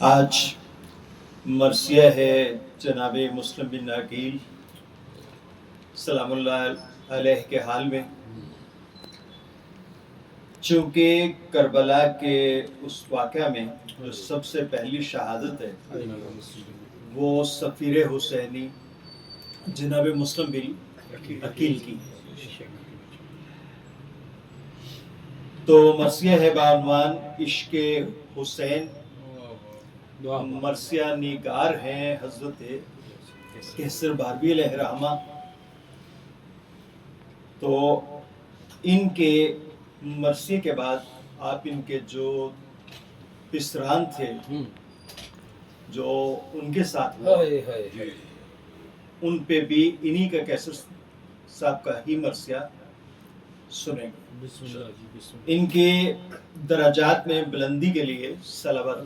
آج مرثیہ ہے جناب مسلم بن عقیل سلام اللہ علیہ کے حال میں، چونکہ کربلا کے اس واقعہ میں جو سب سے پہلی شہادت ہے وہ سفیر حسینی جناب مسلم بن عقیل کی، تو مرثیہ ہے بعنوان عشق حسین۔ مرثیہ نگار ہیں حضرت کیسر باربی علیہ الرحمہ، تو ان کے مرثیے کے بعد آپ ان کے جو پسران تھے جو ان کے ساتھ ان پہ بھی انہی کا کیسر صاحب کا ہی مرثیہ سنیں گے۔ ان کے درجات میں بلندی کے لیے صلوات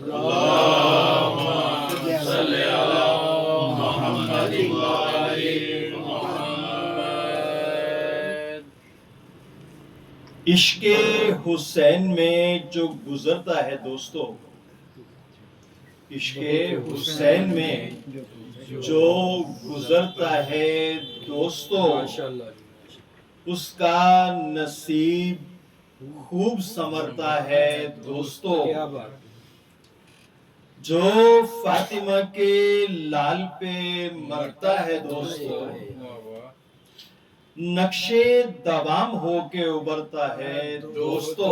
عشق حسین میں جو گزرتا ہے دوستو، عشق حسین میں جو گزرتا ہے دوستو، اس کا نصیب خوب سنورتا ہے دوستو۔ جو فاطمہ کے لال پہ مرتا ہے دوستو، نقشے دوام ہو کے ابھرتا ہے دوستو۔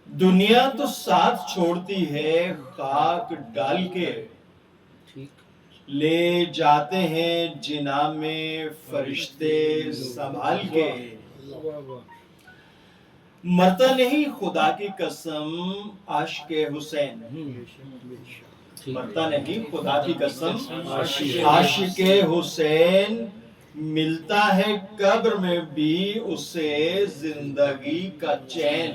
دنیا تو ساتھ چھوڑتی ہے خاک ڈال کے، لے جاتے ہیں جناح میں فرشتے سنبھال کے۔ مرتا نہیں خدا کی قسم عاشق حسین، مرتا نہیں خدا کی قسم عاشق حسین، ملتا ہے قبر میں بھی اسے زندگی کا چین،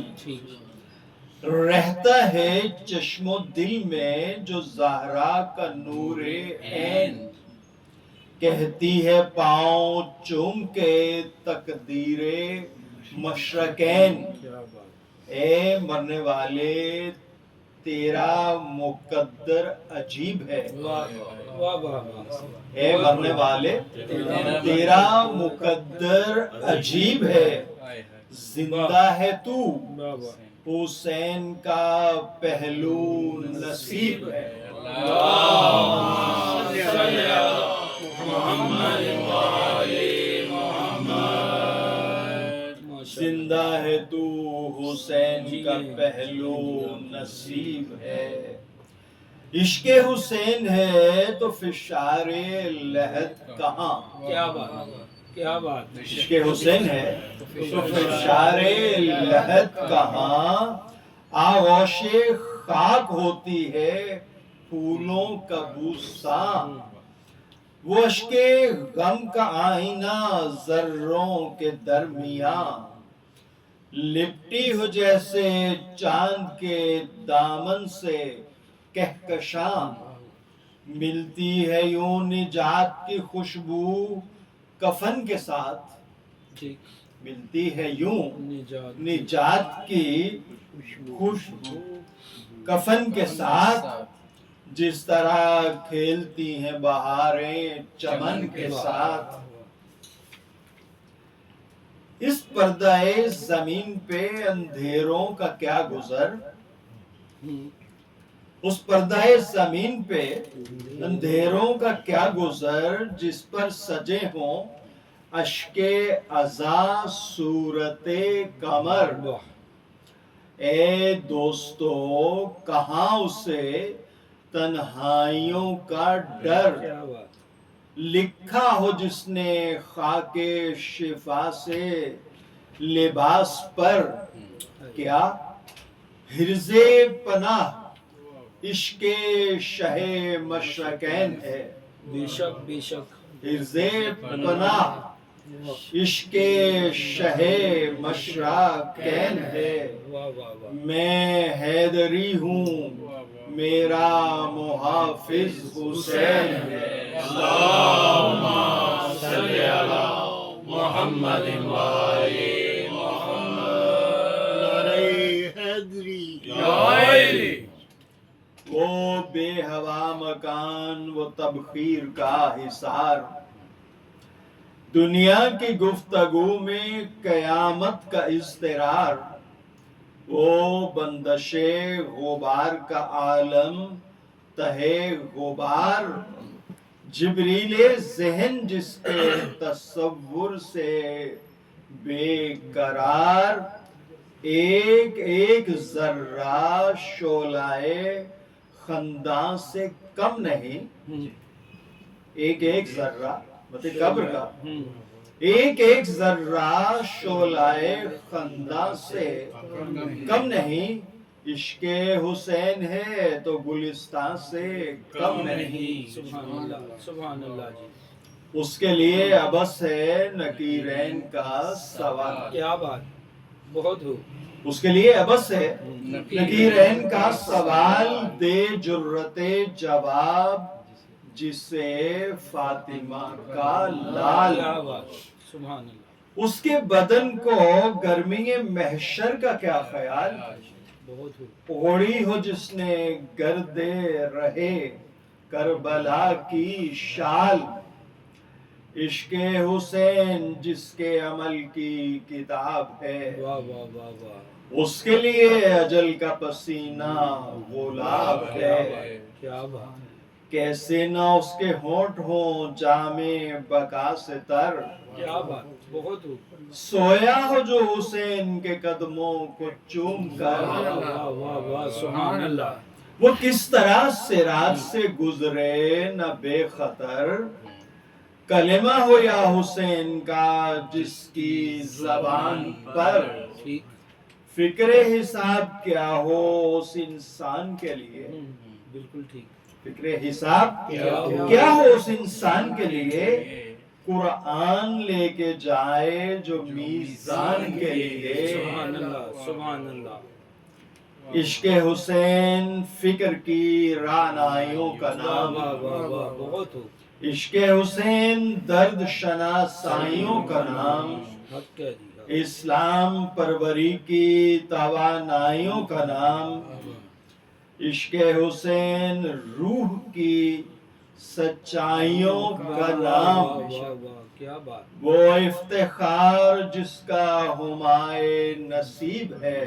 رہتا ہے چشم و دل میں جو زہرا کا نور عین، کہتی ہے پاؤں چوم کے تقدیر مشرقین، اے مرنے والے تیرا مقدر عجیب ہے، اے مرنے والے تیرا مقدر عجیب ہے، زندہ ہے تو حسین کا پہلو نصیب ہے۔ زندہ ہے تو حسین کا پہلو نصیب ہے۔ عشق حسین ہے تو فشار لحد کہاں، کیا بات، عشق حسین ہے تو فشار لحد کہاں، آغوش خاک ہوتی ہے پھولوں کا بوساں، وہ اشک غم کا آئینہ ذروں کے درمیان، لپٹی ہو جیسے چاند کے دامن سے کہکشاں، ملتی ہے یوں نجات کی خوشبو کفن کے ساتھ، ملتی ہے یوں نجات کی خوشبو کفن کے ساتھ، جس طرح کھیلتی ہیں بہاریں چمن کے ساتھ۔ اس پردہ زمین پہ اندھیروں کا کیا گزر، اس پردہ زمین پہ اندھیروں کا کیا گزر، جس پر سجے ہوں اشک عزا صورت قمر، اے دوستو کہاں اسے تنہائیوں کا ڈر، لکھا ہو جس نے خاک شفا سے لباس پر، کیا حرز پناہ عشق شہ مشرقین ہے، بے شک بے شک حرز پناہ عشق شہ مشرقین ہے، میں حیدری ہوں میرا محافظ حسین ہے، اللہم صلی علی محمد و آل محمد۔ قدری وہ بے ہوا مکان، وہ تبخیر کا حصار، دنیا کی گفتگو میں قیامت کا اضطرار، وہ بندش غبار کا عالم تہے غبار، جبریل ذہن جس کے تصور سے بے قرار، ایک ایک ذرہ شعلۂ خنداں سے کم نہیں، ایک ایک ذرہ مطلب قبر کا ایک ایک ذرہ شعلۂ خنداں سے کم نہیں، عشق حسین ہے تو گلستان سے کم نہیں، سبحان اللہ جی، اس کے لیے عبث ہے نکیرین کا سوال، کیا بات، بہت ہو، اس کے لیے عبث ہے نکیرین کا سوال، دے جرت جواب جسے فاطمہ کا لال، کیا بات، سبحان اللہ، اس کے بدن کو گرمی محشر کا کیا خیال، بہت ہو، اوڑی ہو جس نے گرد رہے کربلا کی شال، عشق حسین جس کے عمل کی کتاب ہے، واہ واہ واہ واہ، اس کے لیے اجل کا پسینہ غلاب ہے، کیا بات، کیسے نہ اس کے ہونٹ ہوں جام بقا سے تر، کیا بات، بہت ہو، سویا ہو جو حسین کے قدموں کو چوم کر، واہ واہ واہ، سبحان اللہ، وہ کس طرح صراط سے گزرے نہ بے خطر، کلمہ ہو یا حسین کا جس کی زبان پر، ٹھیک، فکر حساب کیا ہو اس انسان کے لیے، بالکل ٹھیک، فکر حساب کیا ہو اس انسان کے لیے، قرآن لے کے جائے جو میزان کے لیے، سبحان اللہ، سبحان اللہ، عشق حسین فکر کی رعنائیوں کا نام، واہ واہ واہ، بہت ہو، عشق حسین درد شناسائیوں کا نام، حق کہہ دیا، اسلام پروری کی توانائیوں کا نام، عشق حسین روح کی سچائیوں کا نام، واہ واہ، کیا بات، وہ افتخار جس کا ہمائے نصیب ہے،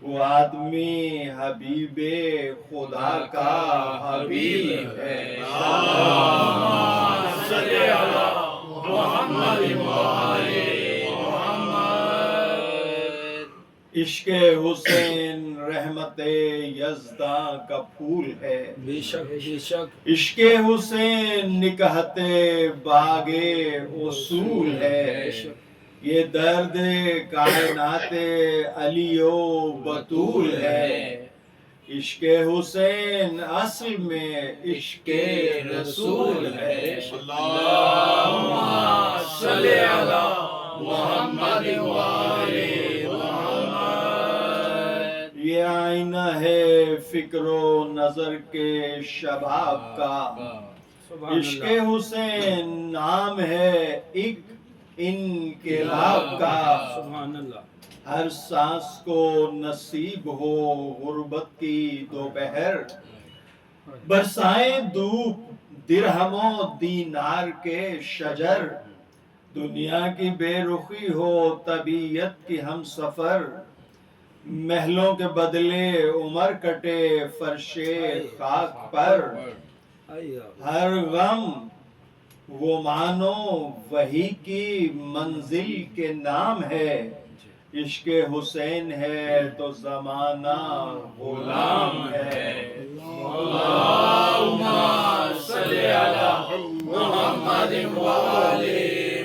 وہ آدمی حبیب خدا کا حبیب ہے، عشق حسین رحمت یزداں کا پھول ہے، بے شک بے شک، عشق حسین نکہت باغ اصول ہے، یہ درد کائنات علی و بطول ہے، عشق حسین اصل میں عشق رسول ہے، اللہم صلی علی محمد وآل محمد، یہ آئینہ ہے فکر و نظر کے شباب کا، سبحان عشق اللہ، حسین نام ہے ایک انقلاب کا، سبحان اللہ، ہر سانس کو نصیب ہو غربت کی دوپہر، برسائیں دھوپ درہم و دینار کے شجر، دنیا کی بے رخی ہو طبیعت کی ہم سفر، محلوں کے بدلے عمر کٹے فرش خاک پر، ہر غم وہ مانو وہی کی منزل کے نام ہے، عشق حسین ہے تو زمانہ غلام ہے، اللہم صلی علی محمد وآل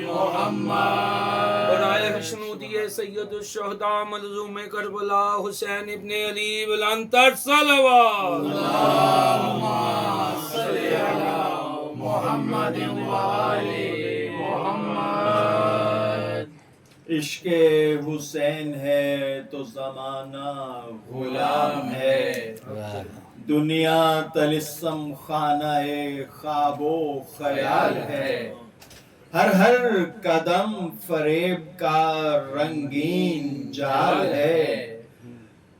محمد، برائے حشنودی سید الشہداء مظلوم کربلا حسین ابن علی بلندتر صلوات، اللہم صلی علی محمد وآل محمد، عشق حسین ہے تو زمانہ غلام ہے، دنیا طلسم خانہ خواب و خیال ہے، ہر قدم فریب کا رنگین جال ہے،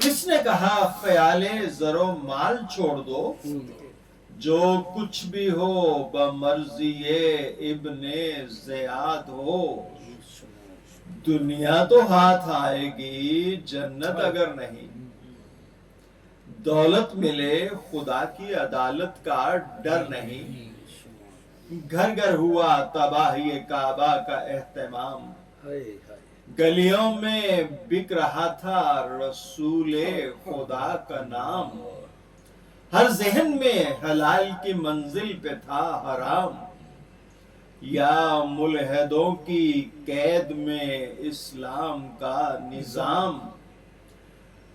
کس نے کہا خیال زر و مال چھوڑ دو، جو کچھ بھی ہو بمرضی ابن زیاد ہو، دنیا تو ہاتھ آئے گی جنت اگر نہیں، دولت ملے خدا کی عدالت کا ڈر نہیں، گھر گھر ہوا تباہی کعبہ کا اہتمام، گلیوں میں بک رہا تھا رسول خدا کا نام، ہر ذہن میں حلال کی منزل پہ تھا حرام، یا ملحدوں کی قید میں اسلام کا نظام،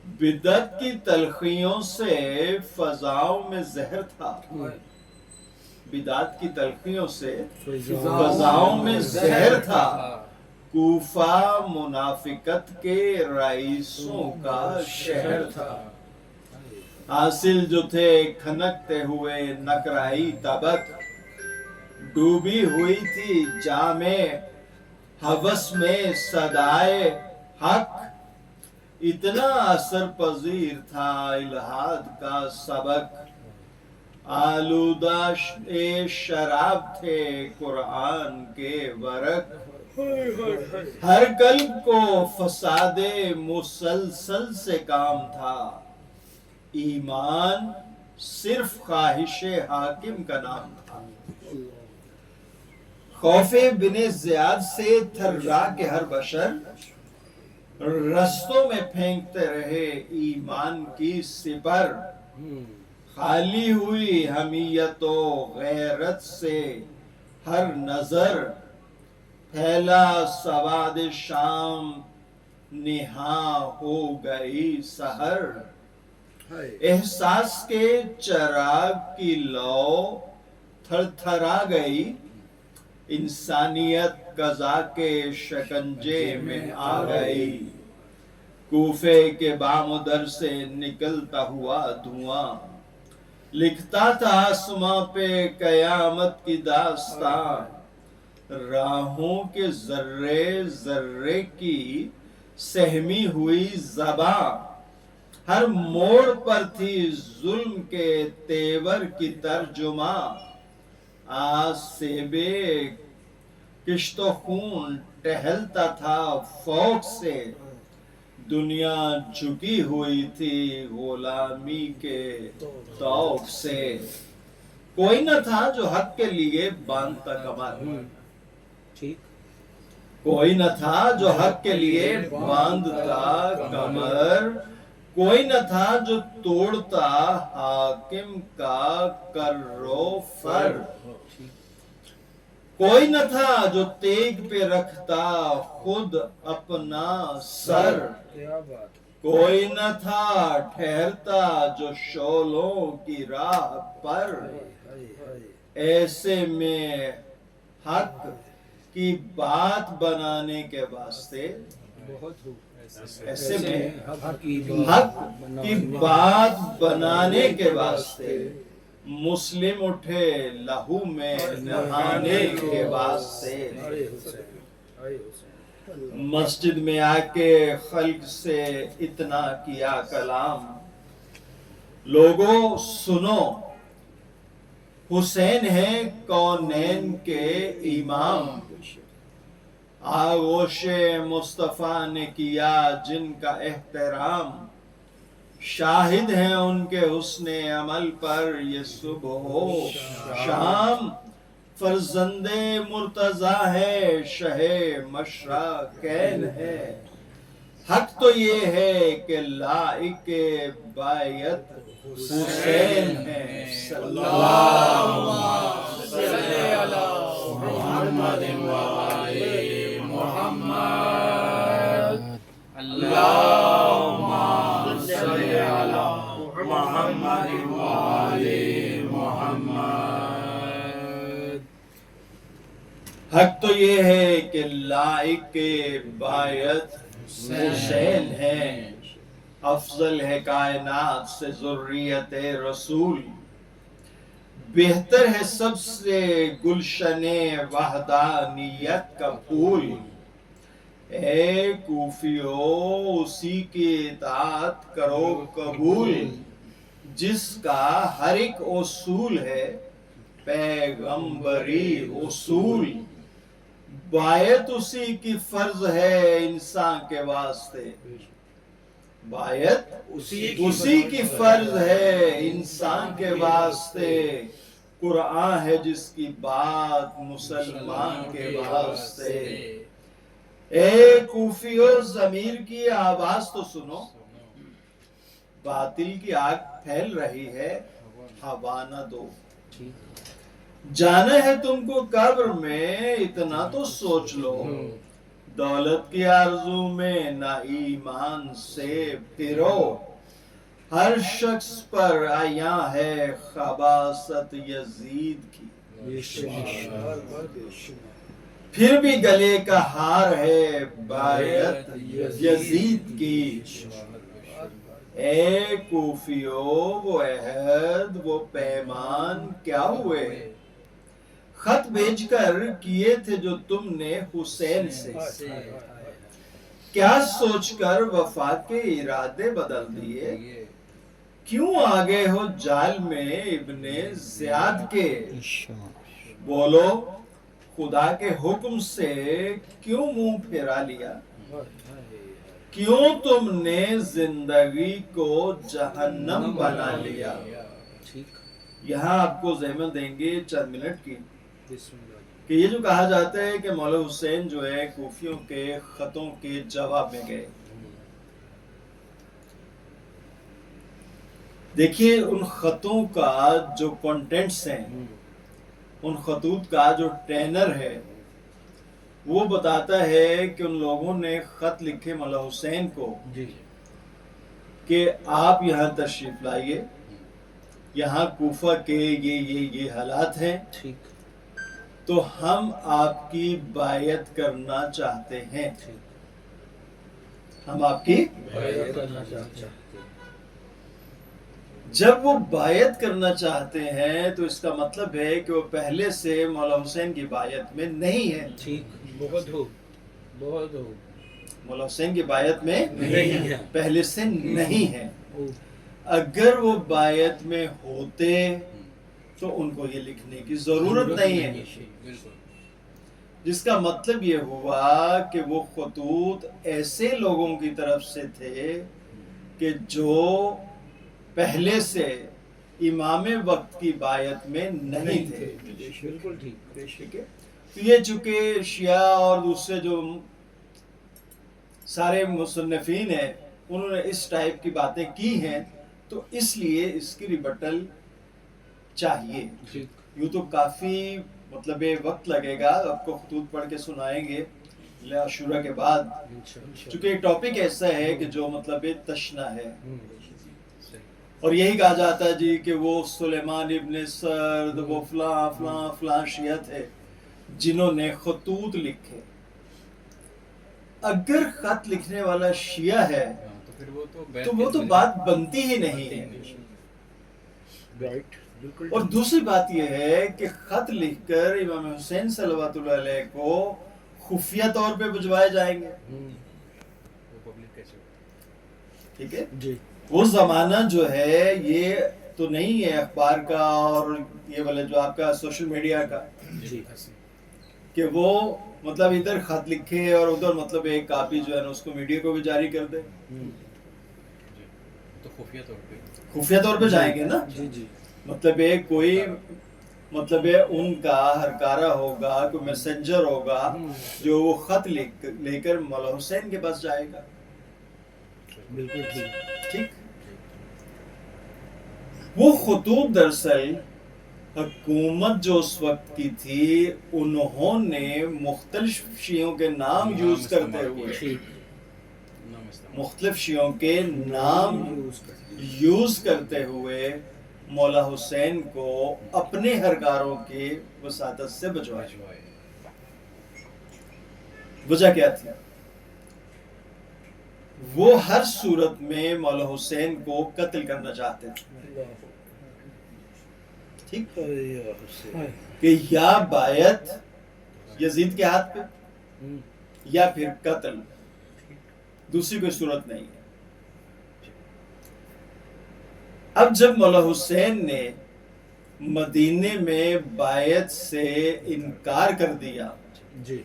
بدعت کی تلخیوں سے فضاؤں میں زہر تھا، بدعت کی تلخیوں سے فضاؤں میں زہر تھا، کوفہ منافقت کے رئیسوں کا شہر تھا، حاصل جو تھے کھنکتے ہوئے نقرائی طبق، ڈوبی ہوئی تھی جام ہوس میں صدائے حق، اتنا اثر پذیر تھا الہاد کا سبق، آلودہ شراب تھے قرآن کے ورق، ہر قلب کو فساد مسلسل سے کام تھا، ایمان صرف خواہش حاکم کا نام تھا، خوف بن زیاد سے تھرا کے ہر بشر، رستوں میں پھینکتے رہے ایمان کی سپر، خالی ہوئی حمیت و غیرت سے ہر نظر، پھیلا سواد شام نہاں ہو گئی سحر، احساس کے چراغ کی لو تھر تھرا گئی، انسانیت قضا کے شکنجے میں آ گئی، کوفے کے بام در سے نکلتا ہوا دھواں، لکھتا تھا آسماں پہ قیامت کی داستان، راہوں کے ذرے ذرے کی سہمی ہوئی زباں، ہر موڑ پر تھی ظلم کے تیور کی ترجمہ، آج سے بے کشت و خون ٹہلتا تھا فوق سے، دنیا جھکی ہوئی تھی غلامی کے طوق سے، کوئی نہ تھا جو حق کے لیے باندھتا کمر، کوئی نہ تھا جو حق کے لیے باندھتا کمر، کوئی نہ تھا جو توڑتا حاکم کا کرو فر، کوئی نہ تھا جو تیگ پہ رکھتا خود اپنا سر، کوئی نہ تھا ٹھہرتا جو شعلوں کی راہ پر، ایسے میں حق کی بات بنانے کے واسطے، ایسے میں حق کی بات بنانے کے واسطے، مسلم اٹھے لہو میں نہانے کے واسطے، مسجد میں آ کے خلق سے اتنا کیا کلام، لوگوں سنو حسین ہے کونین کے امام، آغوش مصطفیٰ نے کیا جن کا احترام، شاہد ہیں ان کے حسن عمل پر یہ صبح و شام، فرزند مرتضیٰ ہے شہ مشرقین ہے، حق تو یہ ہے کہ لائق بیعت حسین ہے، صلی اللہ صلی علی محمد وآل محمد، اللہم صلی علی محمد وآل محمد، حق تو یہ ہے کہ لائق بیعت حسین ہے، افضل ہے کائنات سے ذریت رسول، بہتر ہے سب سے گلشن وحدانیت کا پھول، اے کوفیو اسی کی اطاعت کرو قبول جس کا ہر ایک اصول ہے پیغمبری اصول بایت اسی کی فرض ہے انسان کے واسطے بایت اسی کی فرض ہے انسان کے واسطے قرآن ہے جس کی بات مسلمان کے واسطے اے کوفیو ضمیر کی آواز تو سنو باطل کی آگ پھیل رہی ہے ہوا نہ دو جانا ہے تم کو قبر میں اتنا تو سوچ لو دولت کی آرزو میں نہ ایمان سے پھرو ہر شخص پر عیاں ہے خباثت یزید کی پھر بھی گلے کا ہار ہے بایت یزید کی اے کوفیو وہ عہد وہ پیمان کیا ہوئے خط بھیج کر کیے تھے جو تم نے حسین سے کیا سوچ کر وفا کے ارادے بدل دیے کیوں آگے ہو جال میں ابن زیاد کے بولو خدا کے حکم سے کیوں منہ پھیرا لیا کیوں تم نے زندگی کو جہنم بنا لیا یہاں آپ کو ذہن دیں گے چند منٹ کی کہ یہ جو کہا جاتا ہے کہ مولا حسین جو ہے کوفیوں کے خطوں کے جواب میں گئے دیکھیے ان خطوں کا جو کنٹینٹس ہیں ان خطوط کا جو ٹینر ہے وہ بتاتا ہے کہ ان لوگوں نے خط لکھے مولا حسین کو کہ آپ یہاں تشریف لائیے یہاں کوفہ کے یہ حالات ہیں تو ہم آپ کی بایعت کرنا چاہتے ہیں ہم آپ کی جب وہ بایعت کرنا چاہتے ہیں تو اس کا مطلب ہے کہ وہ پہلے سے مولا حسین کی بایعت میں نہیں ہے مولا حسین کی بایعت میں پہلے سے نہیں ہے اگر وہ بایعت میں ہوتے تو ان کو یہ لکھنے کی ضرورت نہیں ہے جس کا مطلب یہ ہوا کہ وہ خطوط ایسے لوگوں کی طرف سے تھے کہ جو پہلے سے امام وقت کی بایعت میں نہیں تھے بالکل ٹھیک ہے تو یہ چونکہ شیعہ اور دوسرے جو سارے مصنفین ہیں انہوں نے اس ٹائپ کی باتیں کی ہیں تو اس لیے اس کی ریبٹل چاہیے یوں تو کافی مطلب وقت لگے گا آپ کو خطوط پڑھ کے سنائیں گے عاشورہ کے بعد چونکہ ایک ٹاپک ایسا ہے کہ جو مطلب تشنا ہے اور یہی کہا جاتا ہے جی کہ وہ سلیمان ابن سرد وہ فلاں فلاں فلاں شیعہ تھے جنہوں نے خطوط لکھے اگر خط لکھنے والا شیعہ ہے تو وہ تو بات بنتی ہی نہیں ہے اور دوسری بات یہ ہے کہ خط لکھ کر امام حسین صلوات اللہ علیہ کو خفیہ طور پہ بھجوائے جائیں گے ٹھیک ہے وہ زمانہ جو ہے یہ تو نہیں ہے اخبار کا اور یہ والا جو آپ کا سوشل میڈیا کا کہ وہ مطلب ادھر خط لکھے اور ادھر مطلب ایک کاپی جو ہے نا اس کو میڈیا کو بھی جاری کر دے تو خفیہ طور پہ جائیں گے نا مطلب کوئی مطلب ان کا ہرکارہ ہوگا کوئی میسنجر ہوگا جو وہ خط لے کر مولا حسین کے پاس جائے گا بالکل ٹھیک وہ خطوط دراصل حکومت جو اس وقت کی تھی انہوں نے مختلف شیعوں کے نام یوز کرتے ہوئے مختلف شیعوں کے نام یوز کرتے ہوئے مولا حسین کو اپنے ہرکاروں کی وساطت سے بچوائے وجہ کیا تھی وہ ہر صورت میں مولا حسین کو قتل کرنا چاہتے تھے ٹھیک کہ یا بایعت یزید کے ہاتھ پہ یا پھر قتل، دوسری کوئی صورت نہیں ہے۔ اب جب مولا حسین نے مدینے میں بیعت سے انکار کر دیا جی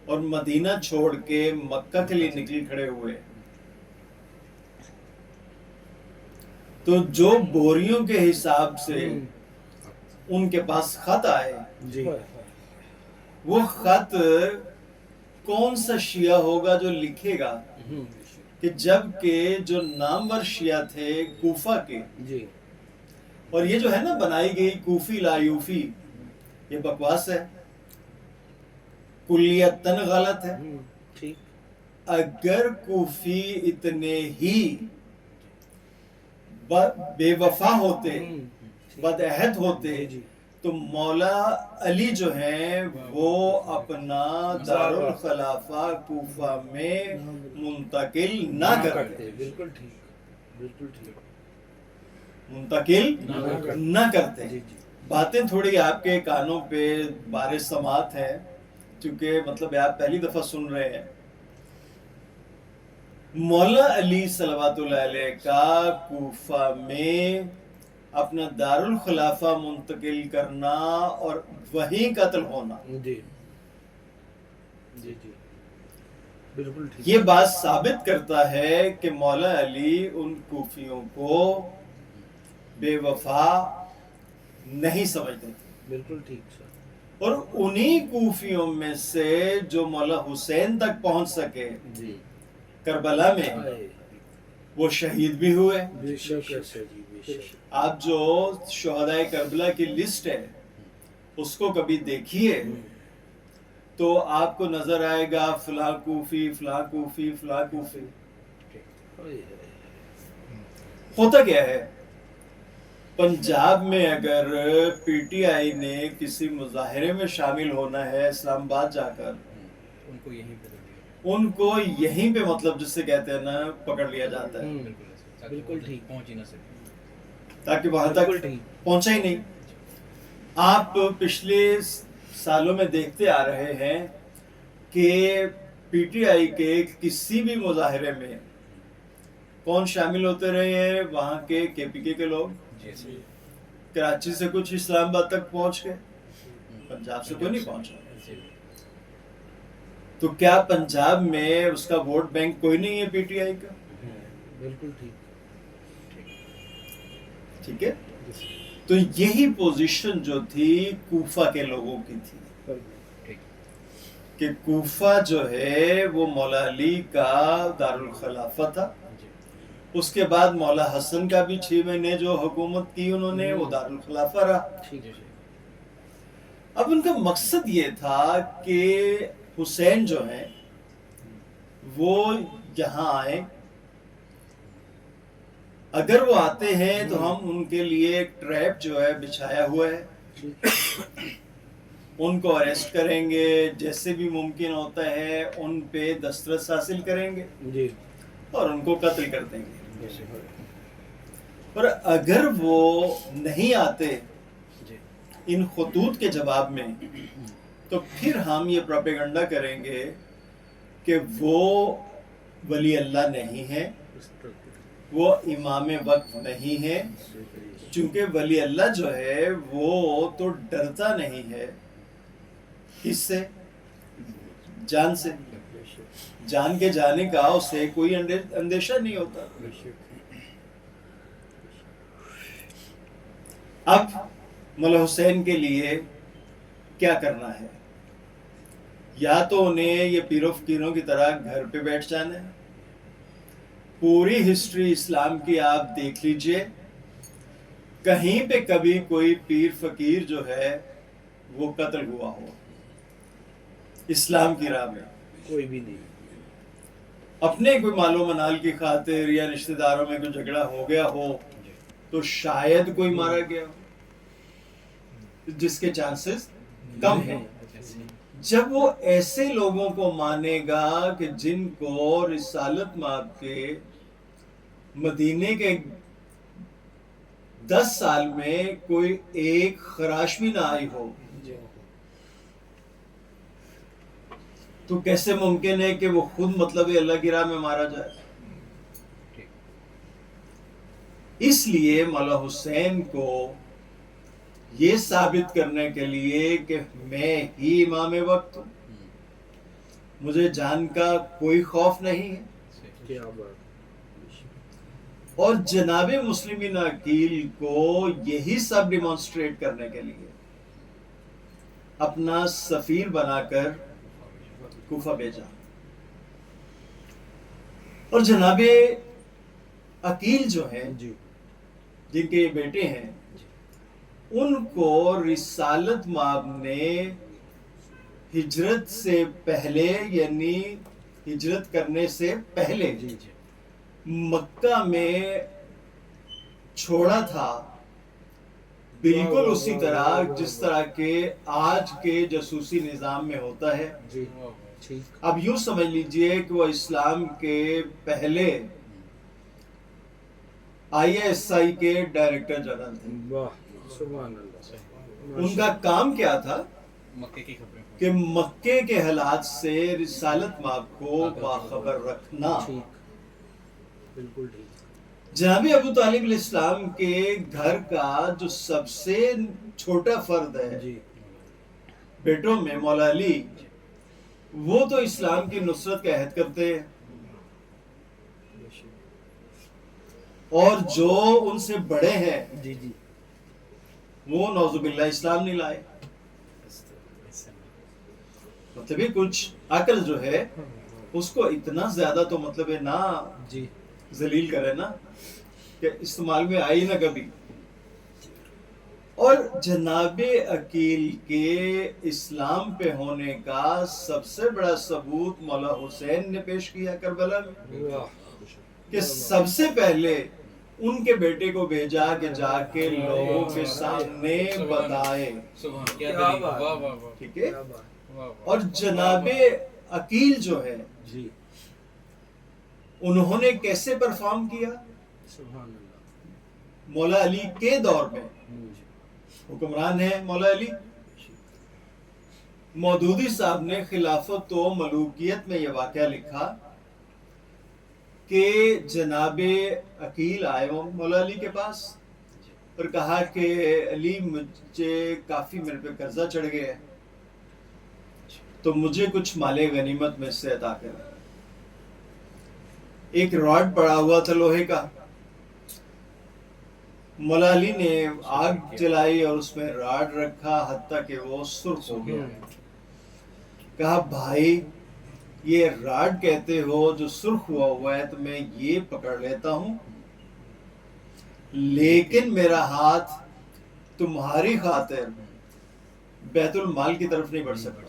اور مدینہ چھوڑ کے مکہ کے لیے نکل کھڑے ہوئے، تو جو بوریوں کے حساب سے ان کے پاس خط آئے، جی وہ خط کون سا شیعہ ہوگا جو لکھے گا کہ جب کہ جو نامور شیعہ تھے کوفہ کے، جی اور یہ جو ہے نا بنائی گئی کوفی لا یوفی، یہ بکواس ہے، کلیتاً غلط ہے۔ ٹھیک اگر کوفی اتنے ہی بے وفا ہوتے، بد عہد ہوتے، جی تو مولا علی جو ہیں وہ اپنا دارالخلافہ کوفہ میں منتقل نہ کرتے، بالکل ٹھیک بالکل ٹھیک منتقل نہ کرتے۔ جی جی باتیں تھوڑی آپ کے کانوں پہ بار سماعت ہیں، چونکہ مطلب آپ پہلی دفعہ سن رہے ہیں۔ مولا علی صلوات اللہ علیہ کا کوفہ میں اپنا دارالخلافہ منتقل کرنا اور وہیں قتل ہونا، جی جی جی بالکل ٹھیک یہ بات ثابت کرتا ہے کہ مولا علی ان کوفیوں کو بے وفا نہیں سمجھتے تھے، بالکل ٹھیک سر اور انہی کوفیوں میں سے جو مولا حسین تک پہنچ سکے جی کربلا میں، وہ شہید بھی ہوئے۔ بے شک ہے سر جی بے شک آپ جو شہدائے کربلا کی لسٹ ہے اس کو کبھی دیکھیے تو آپ کو نظر آئے گا فلاں کوفی فلاں کوفی فلاں کوفی۔ ہوتا کیا ہے، پنجاب میں اگر پی ٹی آئی نے کسی مظاہرے میں شامل ہونا ہے اسلام آباد جا کر، ان کو یہیں پہ ان کو یہیں پہ مطلب جس سے کہتے ہیں نا پکڑ لیا جاتا ہے، بالکل ٹھیک پہنچ ہی نہ سکے۔ تاکہ وہاں تک بالکل ٹھیک پہنچا ہی نہیں۔ آپ پچھلے سالوں میں دیکھتے آ رہے ہیں کہ پی ٹی آئی کے کسی بھی مظاہرے میں کون شامل ہوتے رہے ہیں، وہاں کے پی کے لوگ، جی جی کراچی سے کچھ اسلام آباد تک پہنچ گئے، پنجاب سے کوئی نہیں پہنچا۔ تو کیا پنجاب میں اس کا ووٹ بینک کوئی نہیں ہے پی ٹی آئی کا؟ بالکل ٹھیک ٹھیک ہے، تو یہی پوزیشن جو تھی کوفہ کے لوگوں کی تھی کہ کوفہ جو ہے وہ مولا علی کا دارالخلافہ تھا۔ اس کے بعد مولا حسن کا بھی 6 مہینے جو حکومت کی انہوں نے وہ دارالخلافہ رہا۔ ٹھیک اب ان کا مقصد یہ تھا کہ حسین جو ہیں وہ یہاں آئیں، اگر وہ آتے ہیں تو ہم ان کے لیے ایک ٹریپ جو ہے بچھایا ہوا ہے، ان کو اریسٹ کریں گے، جیسے بھی ممکن ہوتا ہے ان پہ دسترس حاصل کریں گے جی اور ان کو قتل کر دیں گے۔ اور اگر وہ نہیں آتے ان خطوط کے جواب میں تو پھر ہم یہ پروپیگنڈا کریں گے کہ وہ ولی اللہ نہیں ہے، وہ امام وقت نہیں ہے، چونکہ ولی اللہ جو ہے وہ تو ڈرتا نہیں ہے، کس سے؟ جان سے، جان کے جانے کا اسے کوئی اندیشہ نہیں ہوتا۔ اب مولا حسین کے لیے کیا کرنا ہے؟ یا تو انہیں یہ پیرو فقیروں کی طرح گھر پہ بیٹھ جانا ہے۔ پوری ہسٹری اسلام کی آپ دیکھ لیجئے، کہیں پہ کبھی کوئی پیر فقیر جو ہے وہ قتل ہوا ہو اسلام کی راہ میں؟ کوئی بھی نہیں۔ اپنے کوئی مال و منال کی خاطر یا رشتہ داروں میں کوئی جھگڑا ہو گیا ہو تو شاید کوئی مارا گیا ہو، جس کے چانسز کم ہیں۔ جب وہ ایسے لوگوں کو مانے گا کہ جن کو رسالت مآب کے مدینے کے 10 سال میں کوئی ایک خراش بھی نہ آئی ہو، تو کیسے ممکن ہے کہ وہ خود مطلب اللہ کی راہ میں مارا جائے؟ اس لیے مولا حسین کو یہ ثابت کرنے کے لیے کہ میں ہی امام وقت ہوں، مجھے جان کا کوئی خوف نہیں ہے، کیا بات اور جناب مسلمین عقیل کو یہی سب ڈیمانسٹریٹ کرنے کے لیے اپنا سفیر بنا کر کوفہ بھیجا. اور جناب عقیل جو ہیں جی جن کے یہ بیٹے ہیں، ان کو رسالت مآب نے ہجرت سے پہلے، یعنی ہجرت کرنے سے پہلے جی جی مکہ میں چھوڑا تھا، بالکل اسی طرح جس طرح کے آج کے جاسوسی نظام میں ہوتا ہے. جی ٹھیک اب یوں سمجھ لیجئے کہ وہ اسلام کے پہلے ISI کے ڈائریکٹر جنرل تھے. واہ سبحان اللہ ان کا کام کیا تھا مکے کی خبریں کہ مکے کے حالات سے رسالت مآب کو باخبر رکھنا. ٹھیک بالکل ٹھیک جناب ابو طالب علیہ السلام کے گھر کا جو سب سے چھوٹا فرد ہے جی بیٹوں میں، مولا علی، وہ تو اسلام کی نصرت کا عہد کرتے ہیں، اور جو ان سے بڑے ہیں جی جی وہ نعوذ باللہ اسلام نہیں لائے. مطلب کچھ عقل جو ہے اس کو اتنا زیادہ تو مطلب نہ جی ذلیل کرے نا کہ استعمال میں آئی نہ کبھی. اور جناب عقیل کے اسلام پہ ہونے کا سب سے بڑا ثبوت مولا حسین نے پیش کیا کربلا میں، واہ کہ سب سے پہلے ان کے بیٹے کو بھیجا کہ جا کے لوگوں کے سامنے بتائے. سبحان کیا کیا دلیل، بات۔ واہ واہ واہ ٹھیک ہے. کیا بات واہ واہ۔ اور جناب عقیل جو ہے جی انہوں نے کیسے پرفارم کیا؟ سبحان اللہ مولا علی کے دور میں ہوں، حکمران ہے مولا علی. مودودی صاحب نے خلافت و ملوکیت میں یہ واقعہ لکھا کہ جناب عقیل آئے مولا علی کے پاس اور کہا کہ علی مجھے کافی میرے پہ قرضہ چڑھ گیا ہے، تو مجھے کچھ مال غنیمت میں سے عطا کر. ایک راڈ پڑا ہوا تھا لوہے کا، مولا علی نے آگ جلائی اور اس میں راڈ رکھا حتیٰ کہ وہ سرخ ہو گیا. کہا بھائی یہ راڈ کہتے ہو جو سرخ ہوا ہے تو میں یہ پکڑ لیتا ہوں، لیکن میرا ہاتھ تمہاری خاطر بیت المال کی طرف نہیں بڑھ سکتا.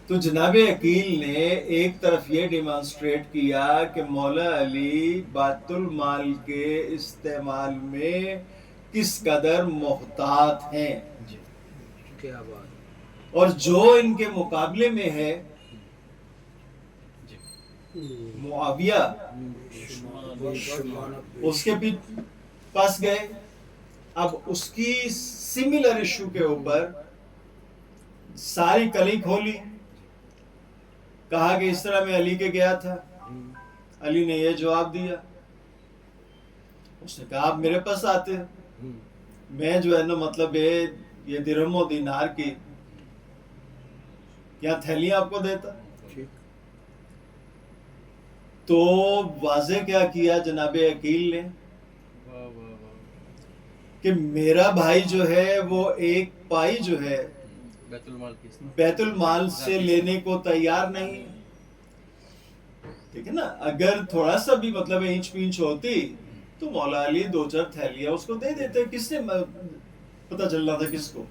تو جناب عقیل نے ایک طرف یہ ڈیمانسٹریٹ کیا کہ مولا علی بیت المال کے استعمال میں کس قدر محتاط ہیں، کیا بات اور جو ان کے مقابلے میں ہے معاویہ اس کے پاس گئے. اب اس کی سملر ایشو کے اوپر ساری کلی کھولی، کہا کہ اس طرح میں علی کے گیا تھا. علی نے یہ جواب دیا، اس نے کہا آپ میرے پاس آتے، میں جو ہے نا مطلب یہ درہم و دینار کی کیا تھیلیاں آپ کو دیتا. تو واضح کیا کیا جناب عقیل نے واہ واہ واہ۔ کہ میرا بھائی جو ہے وہ ایک پائی جو ہے بیت المال کی بیت المال سے لینے کو تیار نہیں. ٹھیک ہے نا، اگر تھوڑا سا بھی مطلب اینچ پینچ ہوتی تو مولا علی 2-4 تھیلیاں اس کو دے دیتے، کس سے پتہ چل رہا تھا کس کو.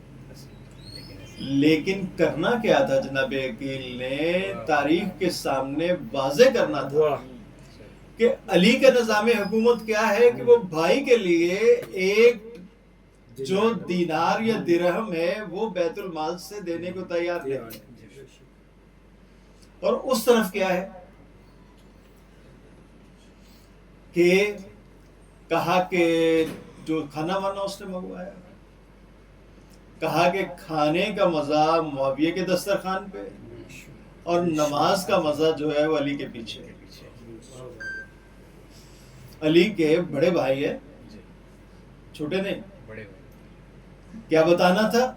لیکن کرنا کیا تھا جناب عقیل نے تاریخ کے سامنے واضح کرنا تھا واہ کہ علی کا نظام حکومت کیا ہے کہ وہ بھائی کے لیے ایک جو دینار یا درہم ہے وہ بیت المال سے دینے کو تیار نہیں. اور اس طرف کیا ہے کہ کہا کہ جو کھانا وانا اس نے منگوایا کہا کہ کھانے کا مزہ معاویہ کے دسترخوان پہ اور نماز کا مزہ جو ہے وہ علی کے پیچھے. علی کے بڑے بھائی ہے، چھوٹے نہیں. بڑے بھائی کیا بتانا تھا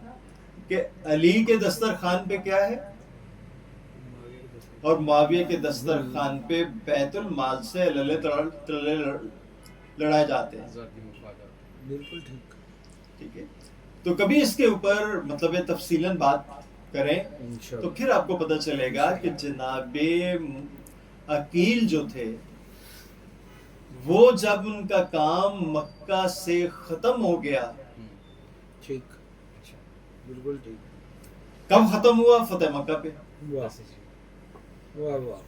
کہ علی کے دسترخوان پہ کیا ہے اور معاویہ کے دسترخوان پہ بیت المال سے تلے لڑائے جاتے ہیں. ذاتی مفادات. بالکل ٹھیک. ٹھیک ہے، تو کبھی اس کے اوپر مطلب تفصیلاً بات کریں تو انشاءاللہ. پھر آپ کو پتہ چلے گا کہ جناب عقیل جو تھے وہ جب ان کا کام مکہ سے ختم ہو گیا. ٹھیک. اچھا. بالکل ٹھیک. کب ختم ہوا؟ فتح مکہ پہ. واہ ایسے جی. واہ واہ.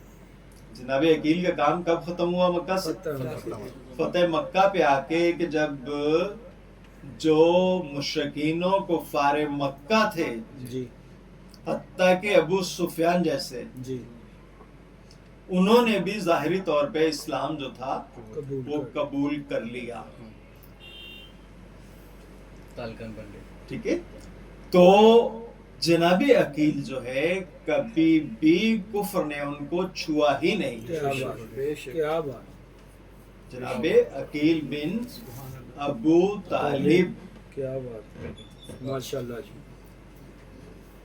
جناب عقیل کا کام کب ختم ہوا مکہ سے؟ فتح مکہ پہ آ کے کہ جب جو مشرکینوں کفار مکہ تھے جی حتیٰ کہ ابو سفیان جیسے جی انہوں نے بھی ظاہری طور پہ اسلام جو تھا قبول وہ کر. قبول کر لیا. تالکن بن گئے. ٹھیک ہے، تو جناب عقیل جو ہے کبھی بھی کفر نے ان کو چھوا ہی نہیں. کیا بات. کیا بات. جناب عقیل بن ابو طالب. کیا بات ہے. ماشاء اللہ جی.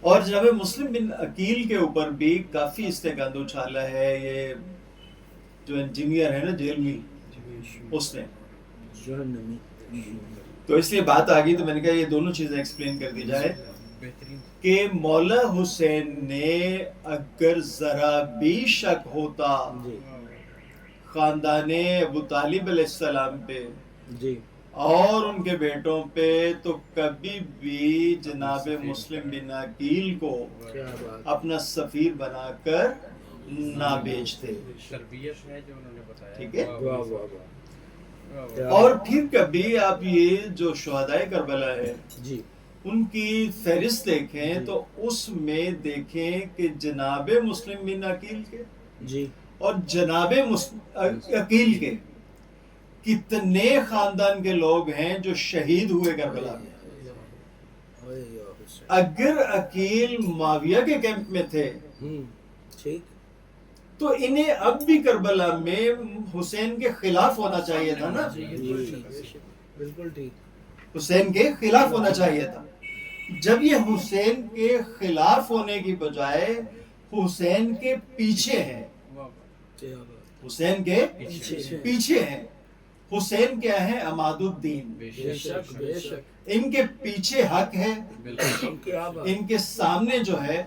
اور جناب مسلم بن عقیل کے اوپر بھی کافی اس نے گند اچھالا ہے. یہ جو انجینئر ہے نا جیل میں اس نے، جہنمی. تو اس لیے بات آ گئی تو میں نے کہا یہ دونوں چیزیں ایکسپلین کر دی جائے بہترین. کہ مولا حسین نے اگر ذرا بھی شک ہوتا جی خاندان ابو طالب علیہ السلام پہ جی اور ان کے بیٹوں پہ تو کبھی بھی جناب مسلم بن عقیل کو کیا بات. اپنا سفیر بنا کر نہ بیچتے. تربیت ہے جو انہوں نے بتایا. ٹھیک ہے. واہ واہ واہ. واہ. کیا اور پھر کبھی آپ یہ جو شہدائے کربلا ہے جی ان کی فہرست دیکھیں تو اس میں دیکھیں کہ جناب مسلم بن عقیل کے جی اور جناب عقیل کے کتنے خاندان کے لوگ ہیں جو شہید ہوئے کربلا میں. اگر عقیل معاویہ کے کیمپ میں تھے ٹھیک. تو انہیں اب بھی کربلا میں حسین کے خلاف ہونا چاہیے تھا نا. بالکل ٹھیک. حسین کے خلاف ہونا چاہیے تھا. جب یہ حسین کے خلاف ہونے کی بجائے حسین کے پیچھے ہیں، کیا بات. حسین کے پیچھے. پیچھے ہیں. حسین کیا ہے؟ عماد الدین. بے بے شک. شک بے شک. ان کے پیچھے حق ہے، بالکل. کیا بات. ان کے سامنے جو ہے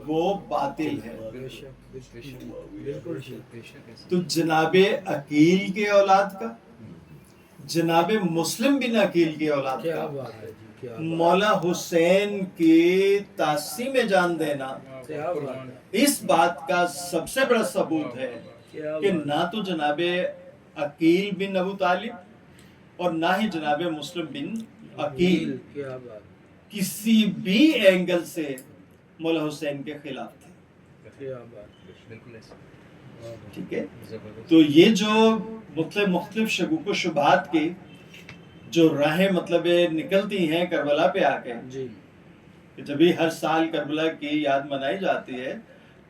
وہ باطل ہے. بے شک بے شک. بالکل ٹھیک. بے شک ایسے. تو جناب عقیل کے اولاد کا، جناب مسلم بن عقیل کی اولاد کیا کا بات ہے جی. کیا بات. مولا حسین کی تعظیم میں جان دینا کیا بات ہے. اس بات کا سب سے بڑا ثبوت ہے کیا کہ بات. نہ تو جناب عقیل بن ابو طالب اور نہ ہی جناب مسلم بن عقیل کیا بات. کسی بھی اینگل سے مولا حسین کے خلاف تھے. کیا بات. بالکل ایسے. ٹھیک ہے. زبردست. تو یہ جو مختلف شکوک و شبہات کی جو راہیں مطلب نکلتی ہیں کربلا پہ آ کے، جی کہ جب بھی ہر سال کربلا کی یاد منائی جاتی ہے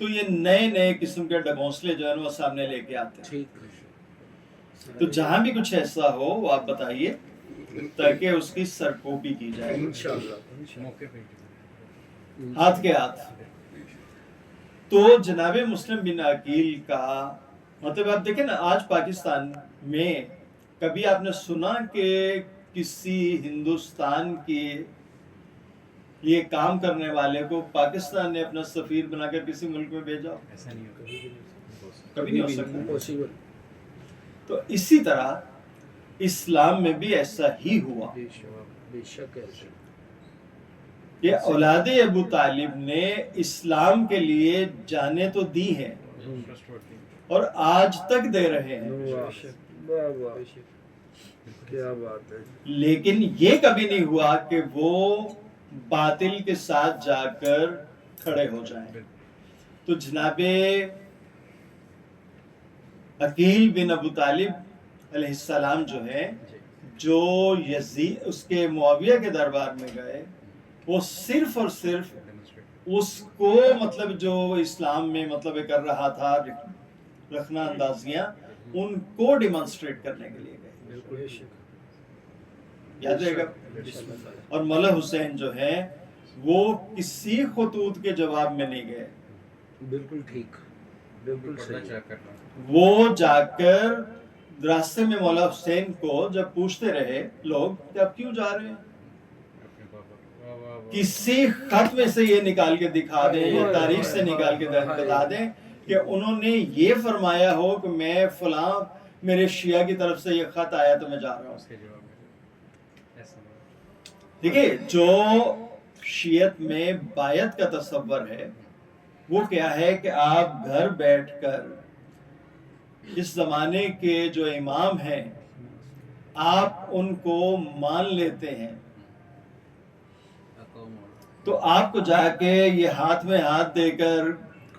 تو یہ نئے نئے قسم کے ڈگونسلے جو ہیں وہ سامنے لے کے آتے ہیں. ٹھیک. تو جہاں بھی کچھ ایسا ہو وہ آپ بتائیے تاکہ اس کی سرکوبی کی جائے انشاءاللہ. موقع پہ. ہاتھ کے ہاتھ. تو جناب مسلم بن عقیل کا مطلب آپ دیکھیں نا، آج پاکستان میں کبھی آپ نے سنا کہ کسی ہندوستان کی یہ کام کرنے والے کو پاکستان نے اپنا سفیر بنا کر کسی ملک میں بھیجا؟ ایسا نہیں ہوگا. کبھی نہیں ہو سکتا. پاسبل. تو اسی طرح اسلام میں بھی ایسا ہی ہوا بے شک ایسے. کہ اولاد ابو طالب نے اسلام کے لیے جانیں تو دی ہیں اور آج تک دے رہے ہیں، واہ واہ. کیا بات ہے. لیکن یہ کبھی نہیں ہوا کہ وہ باطل کے ساتھ جا کر کھڑے ہو جائیں. تو جناب عقیل بن ابو طالب علیہ السلام جو ہے، جو یزید اس کے معاویہ کے دربار میں گئے، وہ صرف اور صرف اس کو مطلب جو اسلام میں مطلب کر رہا تھا رکھنا اندازیاں ان کو ڈیمانسٹریٹ کرنے کے لیے گئے. بے شک یاد رہے گا. اور مولا حسین جو ہے وہ کسی خطوط کے جواب میں نہیں گئے. بالکل ٹھیک بالکل صحیح. وہ جا کر راستے میں مولا حسین کو جب پوچھتے رہے لوگ کہ آپ کیوں جا رہے ہیں, کسی خط میں سے یہ نکال کے دکھا دیں یا تاریخ سے نکال کے بتا دیں کہ انہوں نے یہ فرمایا ہو کہ میں فلاں میرے شیعہ کی طرف سے یہ خط آیا تو میں جا رہا ہوں. دیکھیں جو شیعت میں بیعت کا تصور ہے وہ کیا ہے کہ آپ گھر بیٹھ کر اس زمانے کے جو امام ہیں آپ ان کو مان لیتے ہیں, تو آپ کو جا کے یہ ہاتھ میں ہاتھ دے کر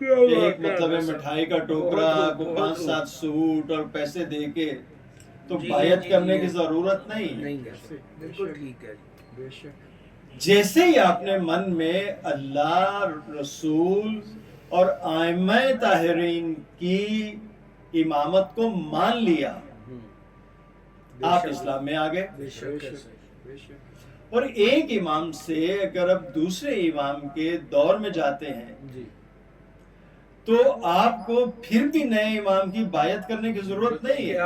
ایک مطلب مٹھائی کا ٹوکرا کو 5-7 سوٹ اور پیسے دے کے تو بیعت کرنے کی ضرورت نہیں. بالکل ٹھیک ہے. بے شک جیسے ہی آپ نے من میں اللہ رسول اور ائمہ طاہرین کی امامت کو مان لیا آپ اسلام میں آ گئے. بے شک بے شک. اور ایک امام سے اگر اب دوسرے امام کے دور میں جاتے ہیں جی تو آپ کو پھر بھی نئے امام کی بیعت کرنے کی ضرورت نہیں ہے.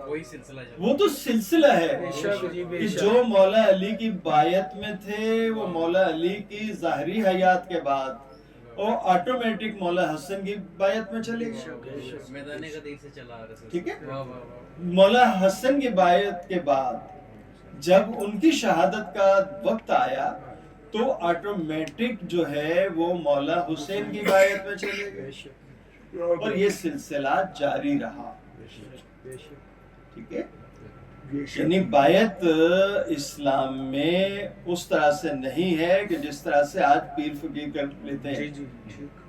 وہی سلسلہ وہ تو سلسلہ ہے بے شک جی بے کہ شک. جو مولا علی کی بیعت میں تھے وہ مولا علی کی ظاہری حیات کے بعد وہ آٹومیٹک مولا حسن کی بیعت میں چلے گئے. میدان قدیر سے چلا آ رہا ہے. ٹھیک ہے. مولا حسن کی بیعت کے بعد جب ان کی شہادت کا وقت آیا تو آٹومیٹک جو ہے وہ مولا حسین کی بیعت میں چلے گئے اور یہ سلسلہ جاری رہا. بے شک ٹھیک ہے. یعنی بیعت اسلام میں اس طرح سے نہیں ہے کہ جس طرح سے آج پیر فقیر کر لیتے ہیں. جی ٹھیک.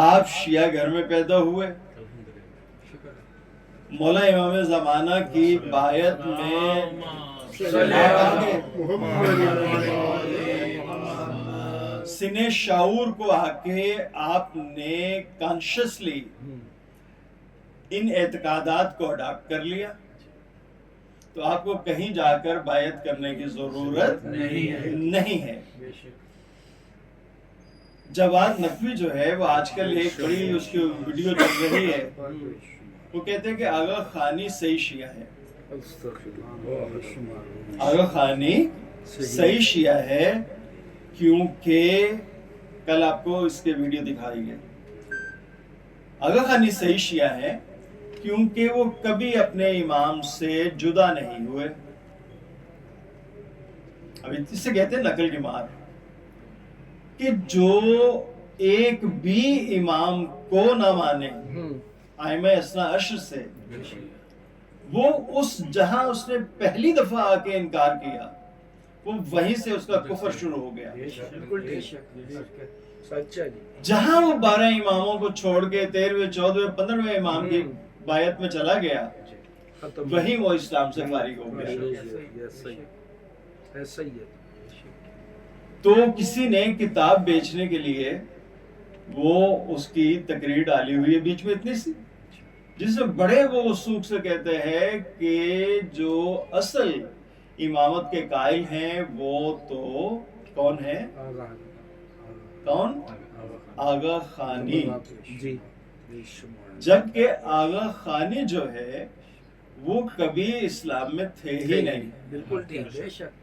آپ شیعہ گھر میں پیدا ہوئے, مولا امام زمانہ کی بیعت میں سنے شعور کو آ کے آپ نے کانشسلی ان اعتقادات کو اڈاپٹ کر لیا تو آپ کو کہیں جا کر بیعت کرنے کی ضرورت نہیں ہے. جواد نقوی جو ہے وہ آج کل ایک بڑی اس کی ویڈیو چل رہی ہے, وہ کہتے ہیں کہ آغا خانی صحیح شیعہ ہے. آغا خانی صحیح شیعہ ہے کیونکہ کل آپ کو اس کے ویڈیو دکھائی گئی. آغا خانی صحیح شیعہ ہے کیونکہ وہ کبھی اپنے امام سے جدا نہیں ہوئے. ابھی اس سے کہتے ہیں نقل کی مار, کہ جو ایک بھی امام کو نہ مانے ائمہ اثنا عشر سے, وہ اس جہاں اس نے پہلی دفعہ آ کے انکار کیا وہ وہیں سے اس کا کفر شروع ہو گیا. جہاں وہ 12 اماموں کو چھوڑ کے 13ویں 14ویں 15ویں امام کی بیعت میں چلا گیا وہیں وہ اسلام سے فارغ ہو گیا. تو کسی نے کتاب بیچنے کے لیے وہ اس کی تقریر ڈالی ہوئی ہے بیچ میں اتنی سی, جس میں بڑے وہ وثوق سے کہتے ہیں کہ جو اصل امامت کے قائل ہیں وہ تو کون ہے, کون, آغا خانی. جبکہ آغا خانی جو ہے وہ کبھی اسلام میں تھے ہی نہیں. بالکل ٹھیک.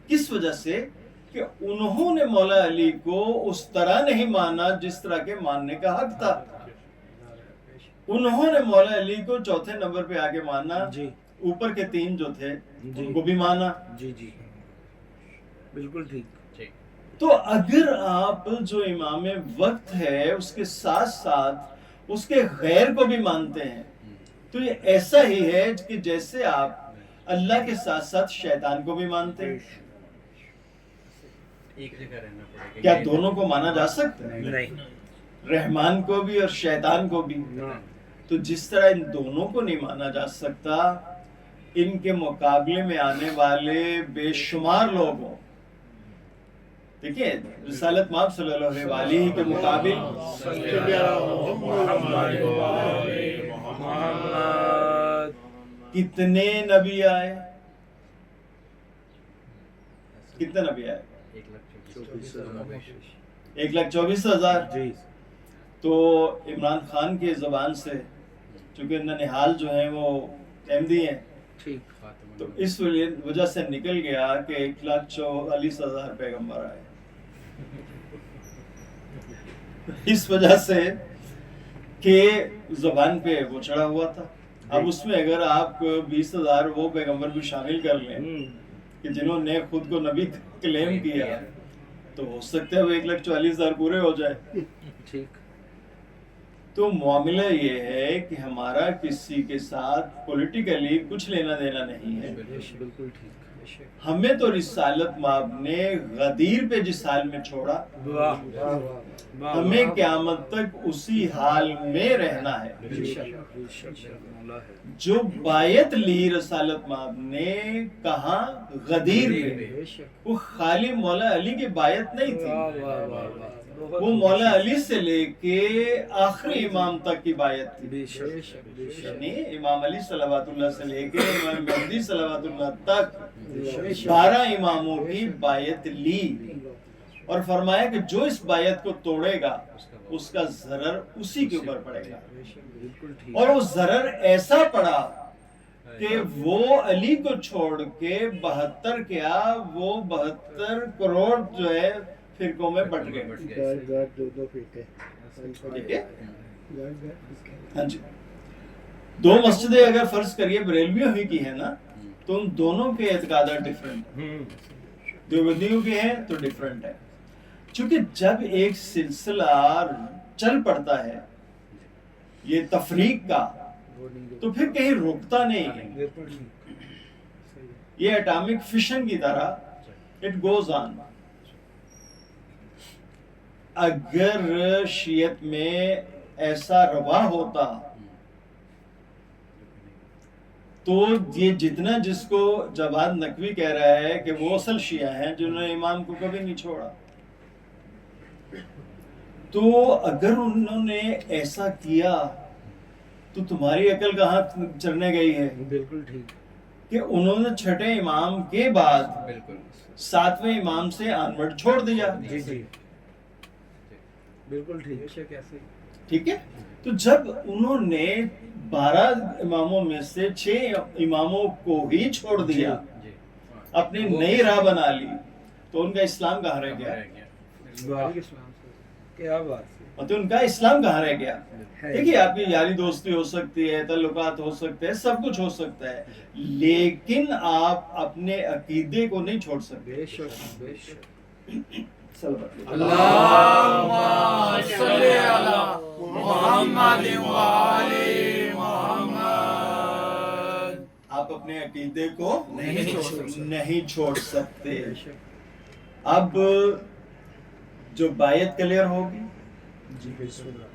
کس وجہ سے کہ انہوں نے مولا علی کو اس طرح نہیں مانا جس طرح کے ماننے کا حق تھا. انہوں نے مولا علی کو چوتھے نمبر پہ آگے مانا, اوپر کے 3 جو تھے ان کو بھی مانا. جی بالکل ٹھیک. تو اگر آپ جو امام وقت ہے اس کے ساتھ ساتھ اس کے غیر کو بھی مانتے ہیں تو یہ ایسا ہی ہے کہ جیسے آپ اللہ کے ساتھ ساتھ شیطان کو بھی مانتے ہیں. ایک جگہ رہنا پڑے گا. کیا دونوں کو مانا جا سکتا ہے؟ نہیں. رحمان کو بھی اور شیطان کو بھی. تو جس طرح ان دونوں کو نہیں مانا جا سکتا, ان کے مقابلے میں آنے والے بے شمار لوگوں دیکھیے رسالت مآب صلی اللہ علیہ کے مقابل محمد کتنے نبی آئے؟ کتنے نبی آئے؟ 1,24,000. جی تو عمران خان کی زبان سے چونکہ ننہال جو ہیں وہ احمدی ہیں ٹھیک تو اس وجہ سے نکل گیا کہ 1,44,000 پیغمبر آئے. اس وجہ سے کہ زبان پہ وہ چڑھا ہوا تھا. اب اس میں اگر آپ 20,000 وہ پیغمبر بھی شامل کر لیں کہ جنہوں نے خود کو نبی کلیم کیا تو ہو سکتا ہے وہ 1,44,000 پورے ہو جائے. ٹھیک تو معاملہ یہ ہے کہ ہمارا کسی کے ساتھ پولیٹیکلی کچھ لینا دینا نہیں ہے. بالکل ٹھیک ہمیں تو رسالت مآب نے غدیر پہ جس حال میں چھوڑا ہمیں قیامت تک اسی حال میں رہنا ہے. جو بایت لی رسالت مآب نے کہاں غدیر پہ، وہ خالی مولا علی کی بایت نہیں تھی، وہ مولا علی سے لے کے آخری امام تک کی بایت تھی. یعنی امام علی صلوات اللہ سے لے کے امام مہدی صلوات اللہ تک 12 اماموں کی بایت لی اور فرمایا کہ جو اس بایت کو توڑے گا اس کا ضرر اسی کے اوپر پڑے گا. اور وہ ضرر ایسا پڑا کہ وہ علی کو چھوڑ کے 72 کیا وہ 72 کروڑ جو ہے فرقوں میں بٹ گئے. ٹھیک ہے ہاں جی. 2 مسجدیں اگر فرض کریے بریلویوں ہی کی ہے نا تو ان دونوں کے اعتقادات ڈیفرنٹ ہیں. دیوبندیوں کے ہیں تو ڈیفرنٹ ہے. چونکہ جب ایک سلسلہ چل پڑتا ہے یہ تفریق کا تو پھر کہیں رکتا نہیں ہے. یہ ایٹامک فشن کی طرح اٹ گوز آن. اگر شیعت میں ایسا روا ہوتا تو یہ جتنا جس کو جواد نقوی کہہ رہا ہے کہ وہ اصل شیعہ ہیں جنہوں نے امام کو کبھی نہیں چھوڑا، تو اگر انہوں نے ایسا کیا تو تمہاری عقل کہاں چرنے گئی ہے؟ بالکل ٹھیک کہ انہوں نے چھٹے امام کے بعد 7ویں امام سے آنورڈ چھوڑ دیا. جی جی بالکل ٹھیک ٹھیک ہے. تو جب انہوں نے 12 اماموں میں سے 6 اماموں کو ہی چھوڑ دیا، اپنی نئی راہ بنا لی، تو ان کا اسلام کہاں رہ گیا؟ کیا بات مطلب ان کا اسلام کہاں رہ گیا؟ دیکھیے آپ کی یاری دوستی ہو سکتی ہے، تعلقات ہو سکتے ہیں، سب کچھ ہو سکتا ہے، لیکن آپ اپنے عقیدے کو نہیں چھوڑ سکتے. بے شک بے شک. اللہم صلی علی محمد وآل محمد. آپ اپنے عقیدے کو نہیں چھوڑ سکتے. بے شک. اب جو بایت کلیئر ہوگی جی بسم اللہ.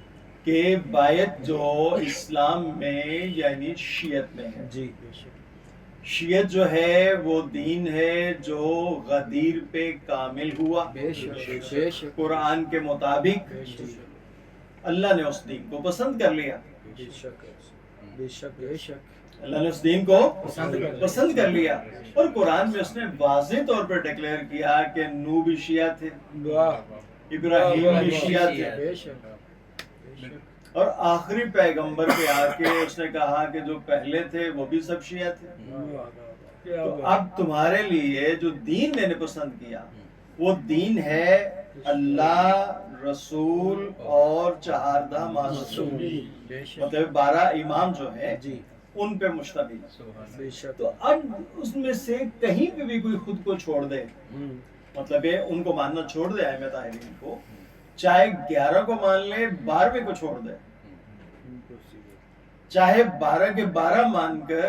کہ بایت جو اسلام میں یعنی شیعت میں ہے، جی بے شک. شیعت جو ہے وہ دین ہے جو غدیر پہ کامل ہوا بے شک بے شک. قرآن کے مطابق. بے شک اللہ نے اس دین کو پسند کر لیا، بے شک بے شک بے شک. اللہ نے اس دین کو پسند کر لیا، اور قرآن میں اس نے واضح طور پر ڈکلیئر کیا کہ نوح بھی شیعہ تھے، واہ ابراہیم بھی شیعہ تھے، بے شک بے شک. اور آخری پیغمبر پہ آ کے اس نے کہا کہ جو پہلے تھے وہ بھی سب شیعہ تھے. تو اب تمہارے لیے جو دین میں نے پسند کیا وہ دین ہے اللہ، رسول اور 14 معصوم، بے شک مطلب 12 امام جو ہیں جی ان پہ مشتمل. بے شک. تو اب اس میں سے کہیں پہ بھی کوئی خود کو چھوڑ دے، مطلب ہے ان کو ماننا چھوڑ دے ائمہ طاہرین کو، چاہے 11 کو مان لے 12ویں کو چھوڑ دے، چاہے 12 کے 12 مان کر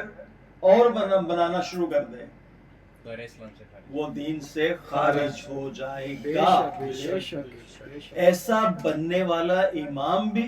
اور بنانا شروع کر دے، وہ دین سے خارج ہو جائے بے گا. شک بے شک. ایسا بننے والا امام بھی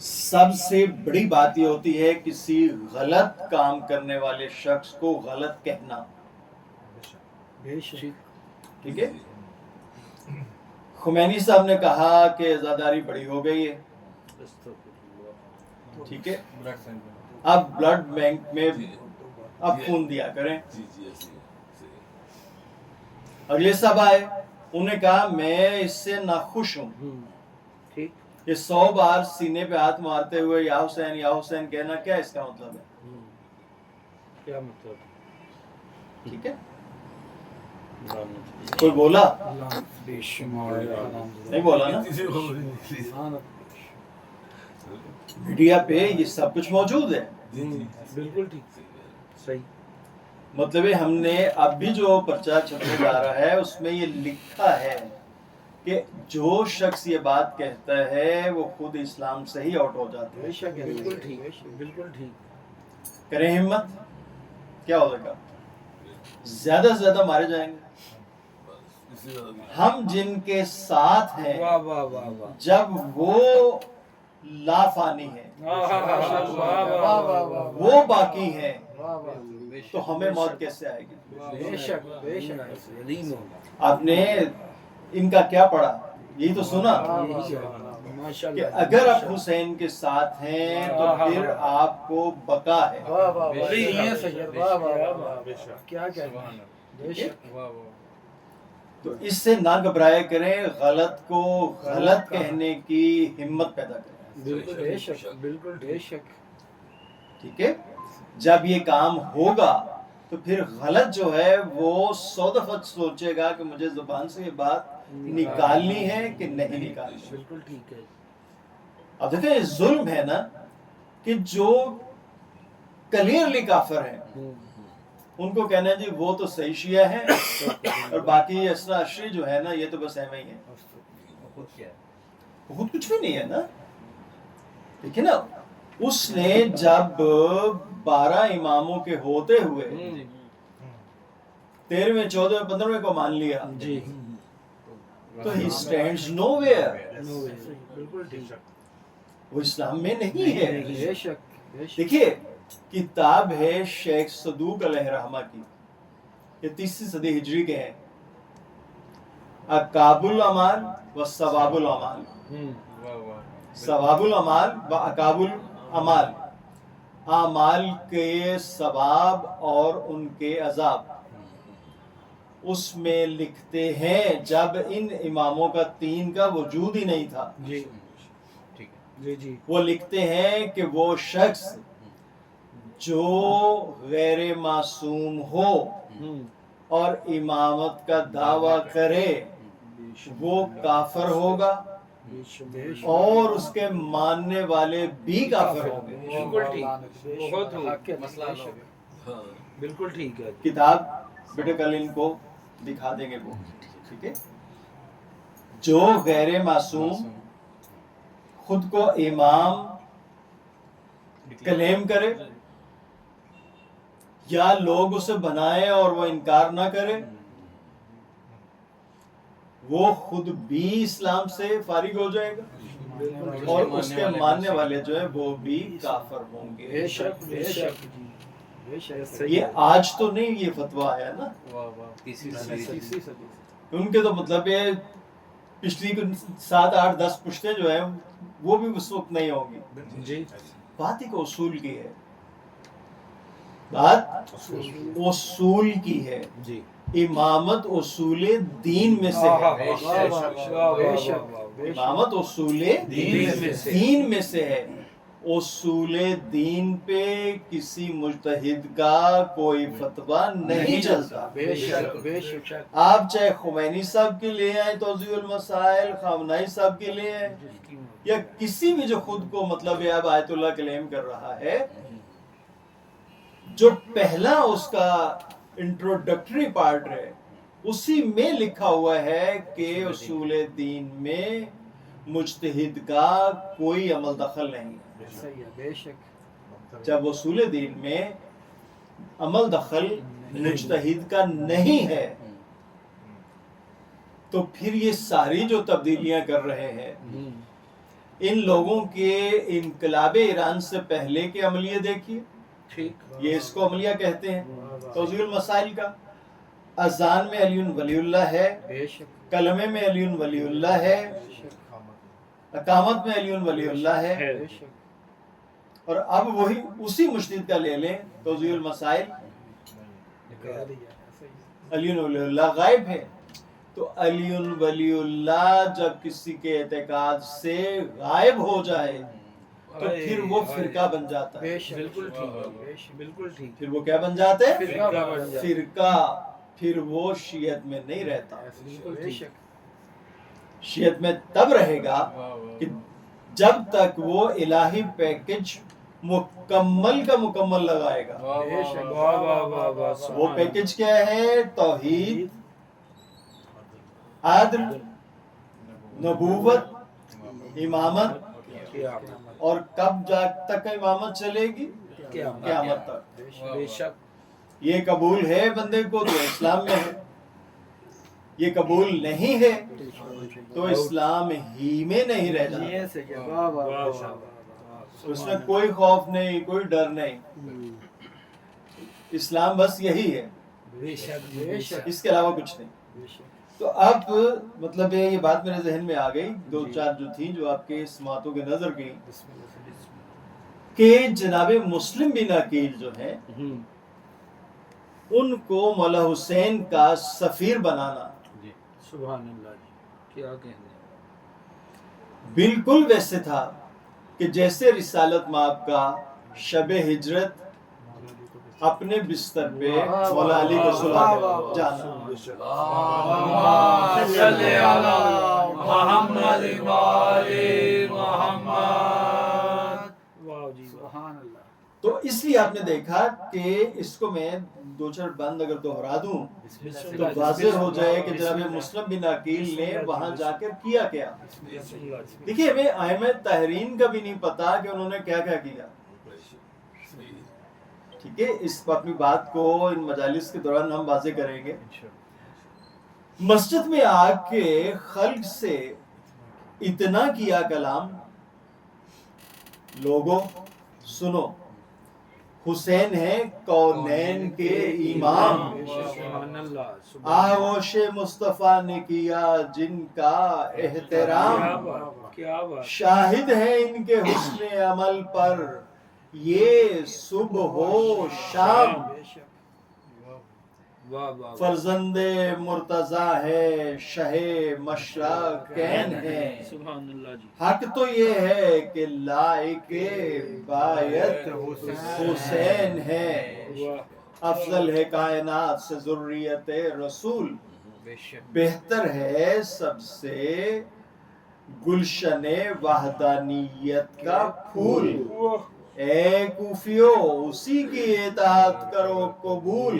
سب سے بڑی بات یہ ہوتی ہے کسی غلط کام کرنے والے شخص کو غلط کہنا. بے شک ٹھیک ہے. خمینی صاحب نے کہا کہ عزاداری بڑی ہو گئی ہے. ٹھیک ہے. اب بلڈ بینک میں اب خون دیا کریں. جی جی ایسے ہی ہے. اگلے صاحب آئے, انہوں نے کہا میں اس سے ناخوش ہوں. ٹھیک. یہ 100 بار سینے پہ ہاتھ مارتے ہوئے یا حسین کہنا کیا اس کا مطلب ہے؟ کیا مطلب؟ ٹھیک ہے. کوئی بولا؟ بے شمار نہیں بولا نا. کسی کو نہیں نکلی. میڈیا پہ یہ سب کچھ موجود ہے. جی جی بالکل ٹھیک. صحیح. مطلب ہم نے اب بھی جو پرچہ چھپنے جا رہا ہے اس میں یہ لکھا ہے کہ جو شخص یہ بات کہتا ہے وہ خود اسلام سے ہی آؤٹ ہو جاتا ہے. بے شک بالکل ٹھیک. بالکل ٹھیک. کریں ہمت, کیا ہو گا؟ زیادہ سے زیادہ مارے جائیں گے. اسی طرح بھی. ہم جن کے ساتھ ہیں واہ واہ واہ واہ. جب وہ لافانی ہے, وہ باقی ہے, تو ہمیں موت کیسے آئے گی؟ بے شک بے شک. آپ نے ان کا کیا پڑھا؟ یہی تو سنا ماشاء کہ اللہ. اگر آپ حسین کے ساتھ ہیں تو پھر آپ کو بقا ہے. کیا کہنا. بے شک. تو اس سے نہ گھبرائے کریں, غلط کو غلط کہنے کی ہمت پیدا کریں. بالکل بے شک. بالکل بے شک. ٹھیک ہے. جب یہ کام ہوگا تو پھر غلط جو ہے وہ 100 دفعہ سوچے گا کہ مجھے زبان سے یہ بات نکالنی ہے کہ نہیں نکالنی. بالکل ٹھیک ہے. اب دیکھیں یہ ظلم ہے نا کہ جو کلیئرلی کافر ہیں ان کو کہنا ہے جی وہ تو صحیح شیعہ ہیں اور باقی اسرا اشری جو ہے نا یہ تو بس ایویں ہی ہے. بہت کچھ بھی نہیں ہے نا. دیکھیں نا, اس نے جب 12 اماموں کے ہوتے ہوئے 13ویں 14ویں 15ویں کو مان لیا جی. تو ہی اسٹینڈز نو ویئر. بالکل ٹھیک. وہ اسلام میں نہیں ہے. بے شک. بے شک. دیکھیے کتاب ہے شیخ صدوق علیہ رحمہ کی, یہ 3ری صدی ہجری کے ہیں, اکاب الاعمال و ثواب الاعمال. ثواب الاعمال و اکاب الاعمال, اعمال کے ثواب اور ان کے عذاب. اس میں لکھتے ہیں جب ان اماموں کا 3 کا وجود ہی نہیں تھا, جی جی جی. وہ لکھتے ہیں کہ وہ شخص جو غیر معصوم ہو اور امامت کا دعویٰ کرے وہ کافر ہوگا اور اس کے ماننے والے بھی کافر ہوں گے. بالکل ٹھیک. بہت مسئلہ حل ہو گیا. ہاں بالکل ٹھیک ہے. کتاب بیٹے کل ان کو دکھا دیں گے وہ. ٹھیک ہے. جو غیر معصوم خود کو امام کلیم کرے یا لوگ اسے بنائے اور وہ انکار نہ کرے, وہ خود بھی اسلام سے فارغ ہو جائے گا اور اس کے ماننے والے جو ہے وہ بھی کافر ہوں گے. بے شک. بے شک. بے شک. یہ آج تو نہیں یہ فتویٰ آیا نا, ان کے تو مطلب یہ پچھلی 7 8 10 پشتیں جو ہیں وہ بھی اس وقت نہیں ہوں گی. جی. بات ایک اصول کی ہے, بات اصول کی ہے. جی. امامت اصول دین میں سے ہے. بے شک. امامت اصول دین میں سے ہے. اصول دین پہ کسی مجتہد کا کوئی فتویٰ نہیں چلتا. بے شک. بے شک. آپ چاہے خمینی صاحب کے لے آئیں توضیح المسائل, خامنائی صاحب کے لے آئیں یا کسی بھی جو خود کو مطلب ہے اب آیت اللہ کلیم کر رہا ہے, جو پہلا اس کا انٹروڈکٹری پارٹ ہے اسی میں لکھا ہوا ہے کہ اصول دین میں مجتہد کا کوئی عمل دخل نہیں ہے. صحیح ہے. بے شک. جب اصول دین میں عمل دخل مجتہد کا نہیں ہے تو پھر یہ ساری جو تبدیلیاں کر رہے ہیں ان لوگوں کے انقلاب ایران سے پہلے کے عملیہ دیکھیے، ٹھیک، یہ اس کو عملیہ کہتے ہیں توضیح المسائل کا۔ اذان میں علی ولی اللہ ہے، بے شک کلمے میں علی ولی اللہ ہے، اقامت میں علی ولی اللہ ہے، بے شک اور اب وہی اسی مجتہد کا لے لیں توضیح المسائل، علی ولی اللہ غائب ہے۔ تو علی ولی اللہ جب کسی کے اعتقاد سے غائب ہو جائے تو پھر وہ فرقہ بن جاتا ہے، بے شک بالکل ٹھیک، بالکل ٹھیک، پھر وہ کیا بن جاتے ہیں؟ فرقہ بن جاتا ہے۔ فرقہ، پھر وہ شیعت میں نہیں رہتا۔ بے شک شیعت میں تب رہے گا کہ جب تک وہ الہی پیکج مکمل کا مکمل لگائے گا۔ بے شک واہ واہ واہ واہ، وہ پیکج کیا ہے؟ توحید، عدل، نبوت، امامت، اور کب تک امامت چلے گی؟ قیامت تک۔ بے شک، یہ قبول ہے بندے کو تو اسلام میں ہے، یہ قبول نہیں ہے تو اسلام ہی میں نہیں رہ جاتا۔ یہ سے کیا واہ واہ واہ واہ واہ، اس میں کوئی خوف نہیں، کوئی ڈر نہیں، اسلام بس یہی ہے، بے شک، بے شک اس کے علاوہ کچھ نہیں۔ بے شک تو اب مطلب یہ بات میرے ذہن میں آ گئی، دو چار جو تھیں جو آپ کے سماعتوں کے نظر گئیں، کہ جناب مسلم بن عقیل جو ہیں ان کو مولا حسین کا سفیر بنانا سبحان اللہ جی، کیا کہنے، بالکل ویسے تھا کہ جیسے رسالت مآب کا شب ہجرت اپنے بستر پہ مولا علی کو سلا کر جانا۔ صلی علی محمد وآل محمد، واہ جی واہ، سبحان اللہ تو اس لیے آپ نے دیکھا کہ اس کو میں دو چار بند اگر دوہرا دوں تو واضح ہو جائے کہ جناب مسلم بن عقیل نے وہاں جا کر کیا کیا۔ دیکھیے ہمیں ائمہ تحرین کا بھی نہیں پتا کہ انہوں نے کیا کیا کیا، ٹھیک ہے، اس اپنی بات کو ان مجالس کے دوران ہم واضح کریں گے۔ مسجد میں آ کے خلق سے اتنا کیا کلام، لوگوں سنو، حسین ہے کونین کے امام، سبحان اللہ، آغوش مصطفیٰ نے کیا جن کا احترام، کیا بات، کیا بات، شاہد ہے ان کے حسن عمل پر یہ صبح و شام، بے شک واہ واہ، فرزند مرتضیٰ ہے شہ مشرقین ہے، سبحان اللہ جی، حق تو یہ ہے کہ لائق بایت حسین ہے، واہ، افضل ہے کائنات سے ذریت رسول، بے شک بہتر ہے سب سے گلشن وحدانیت کا پھول، اے کوفیو اسی کی اطاعت کرو قبول،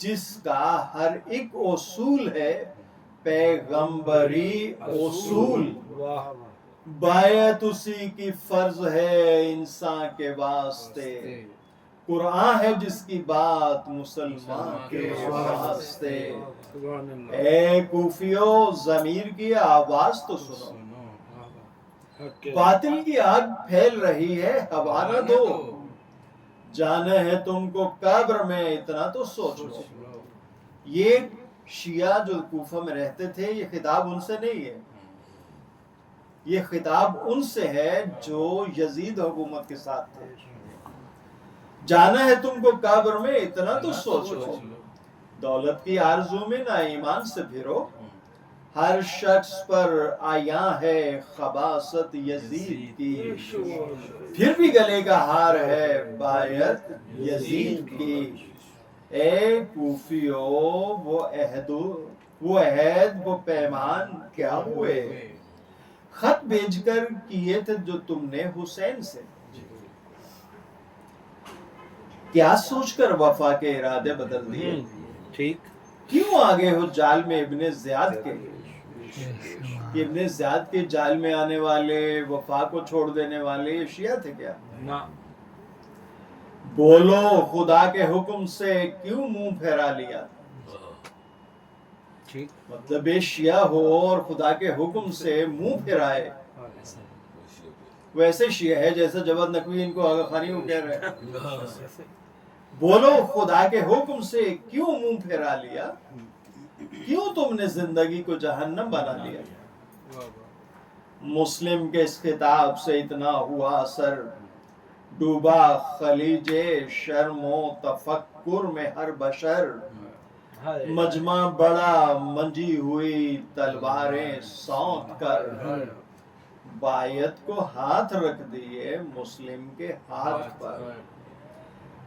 جس کا ہر ایک اصول ہے پیغمبری اصول، واہ، بیعت اسی کی فرض ہے انسان کے واسطے، قرآن ہے جس کی بات مسلمان کے واسطے، سبحان اللہ، اے کوفیو ضمیر کی آواز تو سنو، حق ہے، باطل کی آگ پھیل رہی ہے ہوا نہ دو، جانا ہے تم کو قبر میں اتنا تو سوچ لو۔ یہ شیعہ جو کوفہ میں رہتے تھے یہ خطاب ان سے نہیں ہے، یہ خطاب ان سے ہے جو یزید حکومت کے ساتھ تھے۔ جانا ہے تم کو قبر میں اتنا تو سوچ لو، دولت کی آرزو میں نہ ایمان سے پھرو، ہر شخص پر آیا ہے خباثت یزید کی، پھر بھی گلے کا ہار ہے بایت یزید کی، اے کوفیو وہ عہد وہ پیمان کیا ہوئے، خط بھیج کر کیے تھے جو تم نے حسین سے، کیا سوچ کر وفا کے ارادے بدل دیے، ٹھیک، کیوں آگے ہو جال میں ابن زیاد کے، کہ ابن زیاد کے جال میں آنے والے وفا کو چھوڑ دینے والے یہ شیعہ تھے کیا؟ نہ، بولو خدا کے حکم سے کیوں منہ پھیرا لیا، ٹھیک، مطلب یہ شیعہ ہو اور خدا کے حکم سے منہ پھرائے ویسے شیعہ ہے جیسا جواد نقوی ان کو آغا خانی کو کہہ رہے ہیں. بولو خدا کے حکم سے کیوں منہ پھیرا لیا؟ کیوں تم نے زندگی کو جہنم بنا لیا؟ مسلم کے اس خطاب سے اتنا ہوا اثر، ڈوبا خلیج شرم و تفکر میں ہر بشر. مجمع بڑا منجی ہوئی تلواریں سونت کر، بایت کو ہاتھ رکھ دیے مسلم کے ہاتھ پر.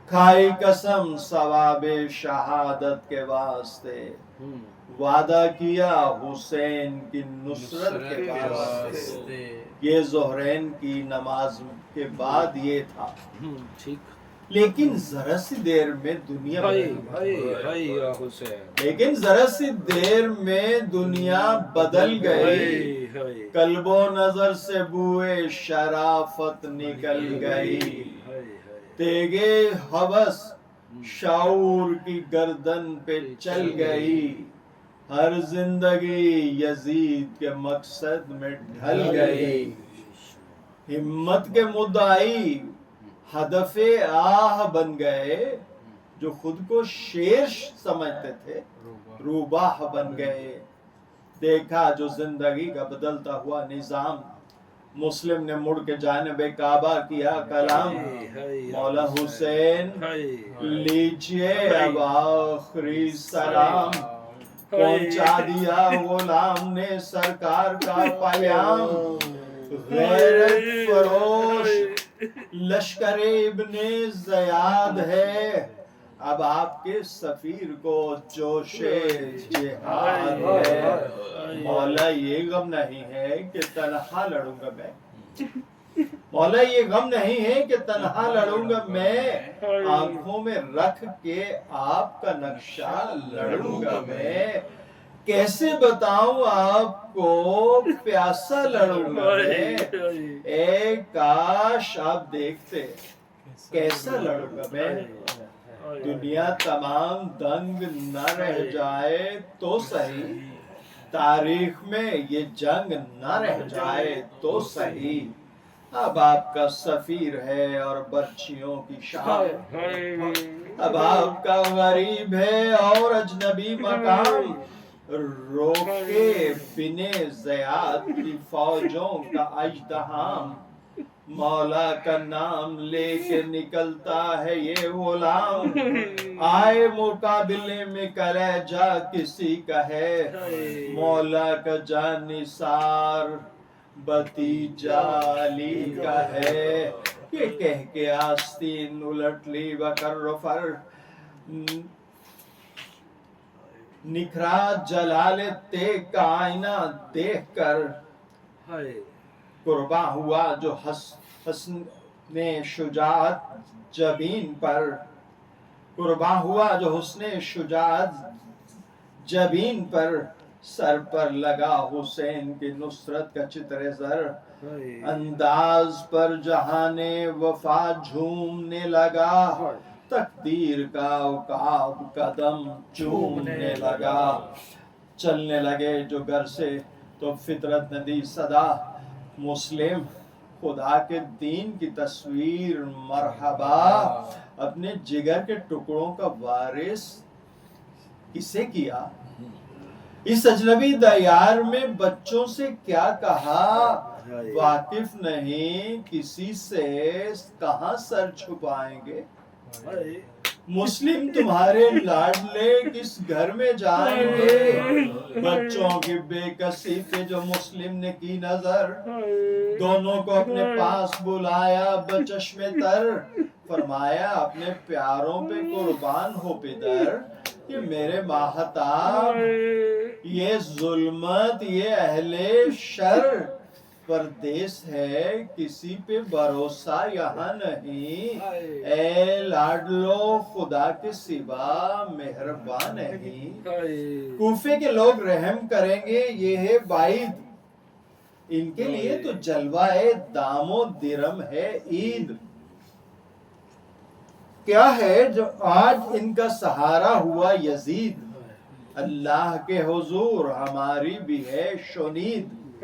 کھائی قسم ثواب شہادت کے واسطے، وعدہ کیا حسین کی نصرت کے واسطے. یہ ظہرین کی نماز کے بعد یہ تھا. لیکن ذرا سی دیر میں دنیا بدل گئی. قلب و نظر سے بوئے شرافت نکل گئی. تیگے ہوس شعور کی گردن پہ چل گئی. ہر زندگی یزید کے مقصد میں ڈھل گئی. ہمت کے مدعی ہدف آہ بن گئے، جو خود کو شیر سمجھتے تھے روباہ بن گئے. دیکھا جو زندگی کا بدلتا ہوا نظام، مسلم نے مڑ کے جانب کعبہ کیا کلام. مولا حسین لیجئے اب آخری سلام. پہنچا دیا غلام نے سرکار کا پیام. غیرت فروش لشکر ابن زیاد ہے، اب آپ کے سفیر کو جوش جہاد ہے. مولا یہ غم نہیں ہے کہ تنہا لڑوں گا میں، مولا یہ غم نہیں ہے کہ تنہا لڑوں گا میں. آنکھوں میں رکھ کے آپ کا نقشہ لڑوں گا میں. کیسے بتاؤں آپ کو پیاسا لڑوں گا میں. اے کاش آپ دیکھتے کیسا لڑوں گا میں. دنیا تمام دنگ نہ رہ جائے تو صحیح، تاریخ میں یہ جنگ نہ رہ جائے تو صحیح. اب آپ کا سفیر ہے اور برچھیوں کی شام، اب آپ کا غریب ہے اور اجنبی مقام. روکے بنے زیاد کی فوجوں کا اژدہام. مولا کا نام لے کے نکلتا ہے یہ غلام. آئے مقابلے میں کلیجہ کسی کا ہے، مولا کا جانثار بھتیجا علی کا ہے. یہ کہہ کے آستین الٹ لی وکر و فر، نکھرا جلال تیغ کا آئینہ دیکھ کر. قرباں ہوا جو حسن شجاعت جبین پر، قرباں ہوا جو حسن شجاعت جبین پر. سر پر لگا حسین کی نصرت کا چتر زر، انداز پر جہان وفا جھومنے لگا. تقدیر کا عقاب قدم چومنے لگا. چلنے لگے جو گھر سے تو فطرت نے دی صدا. مسلم خدا کے دین کی تصویر مرحبا. اپنے جگر کے ٹکڑوں کا وارث کسے کیا؟ اس اجنبی دیار میں بچوں سے کیا کہا؟ واقف نہیں کسی سے کہاں سر چھپائیں گے. مسلم تمہارے لاڈلے کس گھر میں جائیں گے؟ بچوں کی بے کسی پہ جو مسلم نے کی نظر، دونوں کو اپنے پاس بلایا بچشم تر. فرمایا اپنے پیاروں پہ قربان ہو پدر. یہ میرے ماہتاب، یہ ظلمت، یہ اہل شر پردیس ہے، کسی پہ بھروسہ یہاں نہیں. اے لاڈلو خدا کے سوا مہربان نہیں. کوفے کے لوگ رحم کریں گے یہ ہے بعید، ان کے لیے تو جلوہ دام و درم ہے عید. کیا ہے جو آج ان کا سہارا ہوا یزید، اللہ کے حضور ہماری بھی ہے شنید.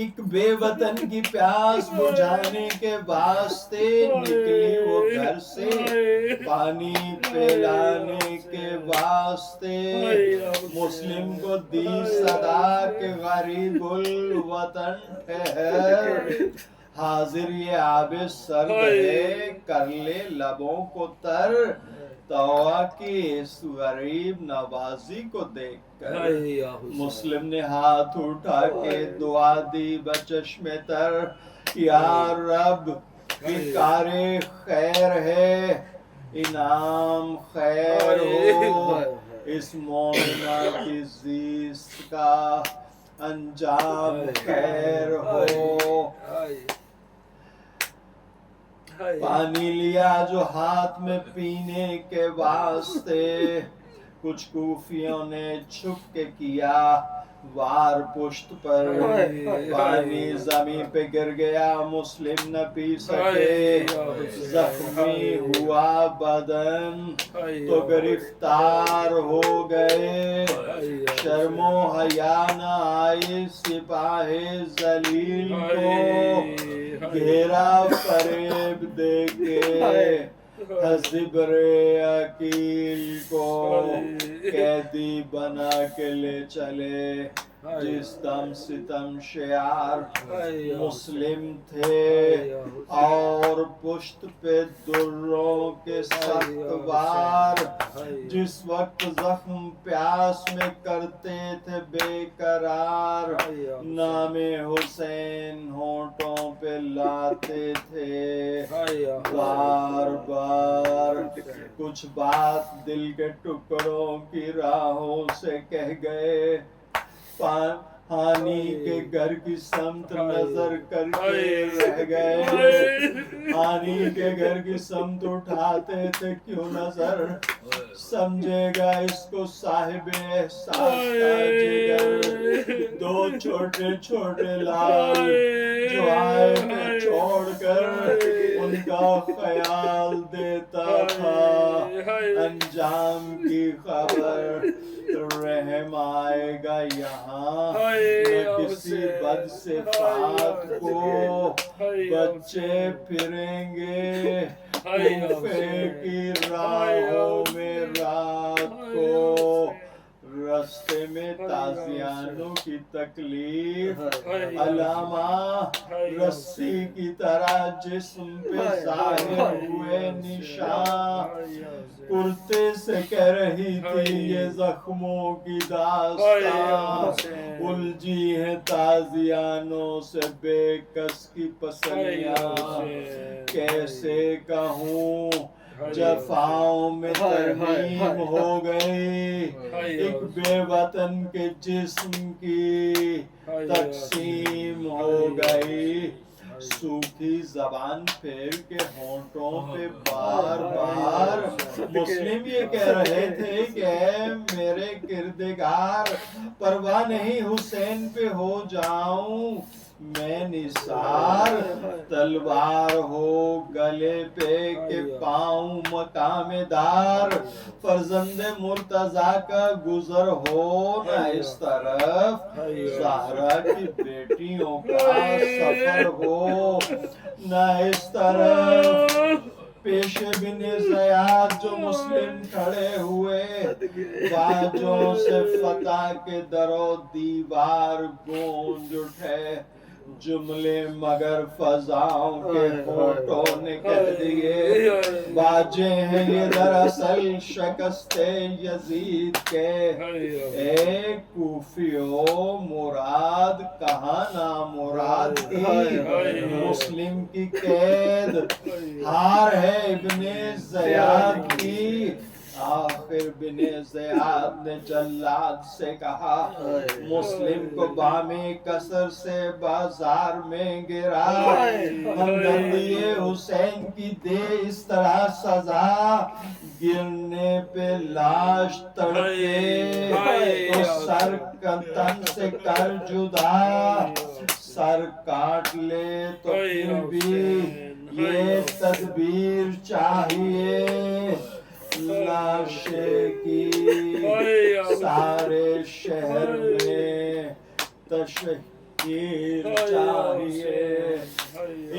ایک بے وطن کی پیاس بجھانے کے واسطے نکلی وہ گھر سے، پانی پلانے کے واسطے مسلم کو دی صدا کہ غریب الوطن ٹھہر، حاضر یہ آب سرد ہے کر لے لبوں کو تر، توبہ کی اس غریب نوازی کو دیکھ کر۔ مسلم نے ہاتھ اٹھا کے دعا دی بچشم تر، یا رب یہ کار خیر ہے، انعام خیر ہو، اس مومنہ کی زیست کا انجام خیر ہو۔ پانی لیا جو ہاتھ میں پینے کے واسطے، کچھ کوفیوں نے چھپ کے کیا وار پشت پر، پانی زمین پہ گر گیا مسلم نہ پی سکے، زخمی ہوا بدن تو گرفتار ہو گئے، شرم و حیا نہ آئی سپاہ ذلیل کو، گھیرا فریب دے کے حزبر عقیل کو، قیدی بنا کے لے چلے جس دم ستم شعار مسلم تھے، اور پشت پہ دروں کے سخت وار، جس وقت زخم پیاس میں کرتے تھے بے قرار، نام حسین ہونٹوں پہ لاتے تھے بار بار، کچھ بات دل کے ٹکڑوں کی راہوں سے کہہ گئے، ہانی کے گھر کی سمت نظر کر کے رہ گئے، ہانی کے گھر کی سمت اٹھاتے تھے کیوں نظر، سمجھے گا اس کو صاحب احساس کا جگر، دو چھوٹے چھوٹے لال جو آئے تھے چھوڑ کر، ان کا خیال دیتا تھا انجام کی خبر، رحم آئے گا یہاں نہ کسی بد صفات کو، بچے پھریں گے کوفے کی راہوں میں رات کو، رستے میں تازیانوں کی تکلیف، علامہ رسی کی طرح جسم پہ ظاہر ہوئے نشان، کرتے سے کہہ رہی تھی یہ زخموں کی داستان، الجھی ہے تازیانوں سے بے کس کی پسلیاں، کیسے کہوں جفاؤں میں ترمیم ہو گئی، ایک بے وطن کے جسم کی تقسیم ہو گئی، سوکھی زبان پھیر کے ہونٹوں پہ بار بار مسلم یہ کہہ رہے تھے کہ اے میرے کردگار، پرواہ نہیں حسین پہ ہو جاؤں میں نثار، تلوار ہو گلے پہ کہ پاؤں مقام دار، فرزند مرتضیٰ کا گزر ہو نہ اس طرف، زہرا کی بیٹیوں کا سفر ہو نہ اس طرف، پیش بن زیاد جو مسلم کھڑے ہوئے، باجوں سے فتح کے در و دیوار گونج اٹھے، جملے مگر فضاؤں کے ہونٹوں نے کہہ دیے، باجے ہیں یہ دراصل شکست یزید کے، اے کوفیو مراد کہاں نامراد کی، مسلم کی قید ہار ہے ابن زیاد کی، آخر بن زیاد نے جلاد سے کہا، مسلم کو بامی قصر سے بازار میں گرا، ہمدردی حسین کی دے اس طرح سزا، گرنے پہ لاش تڑپے تو سر تن سے کر جدا، سر کاٹ لے تو پھر بھی یہ تدبیر چاہیے، لاشے کی سارے شہر میں تخیر چاہیے.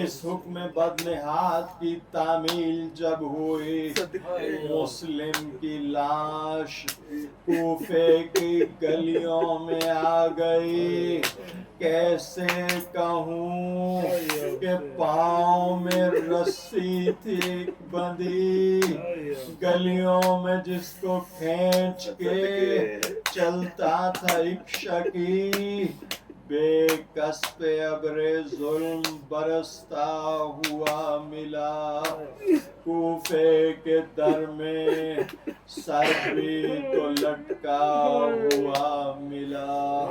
اس حکم بدنہاد کی تعمیل جب ہوئی مسلم کی لاش کوفے کی گلیوں میں آ گئی. کیسے کہوں کہ پاؤں میں رسی تھی بندھی گلیوں میں جس کو کھینچ کے چلتا تھا ایک شکی. بے کس پہ ابر ظلم برستا ہوا ملا کوفے کے در میں سر بھی تو لٹکا ہوا ملا.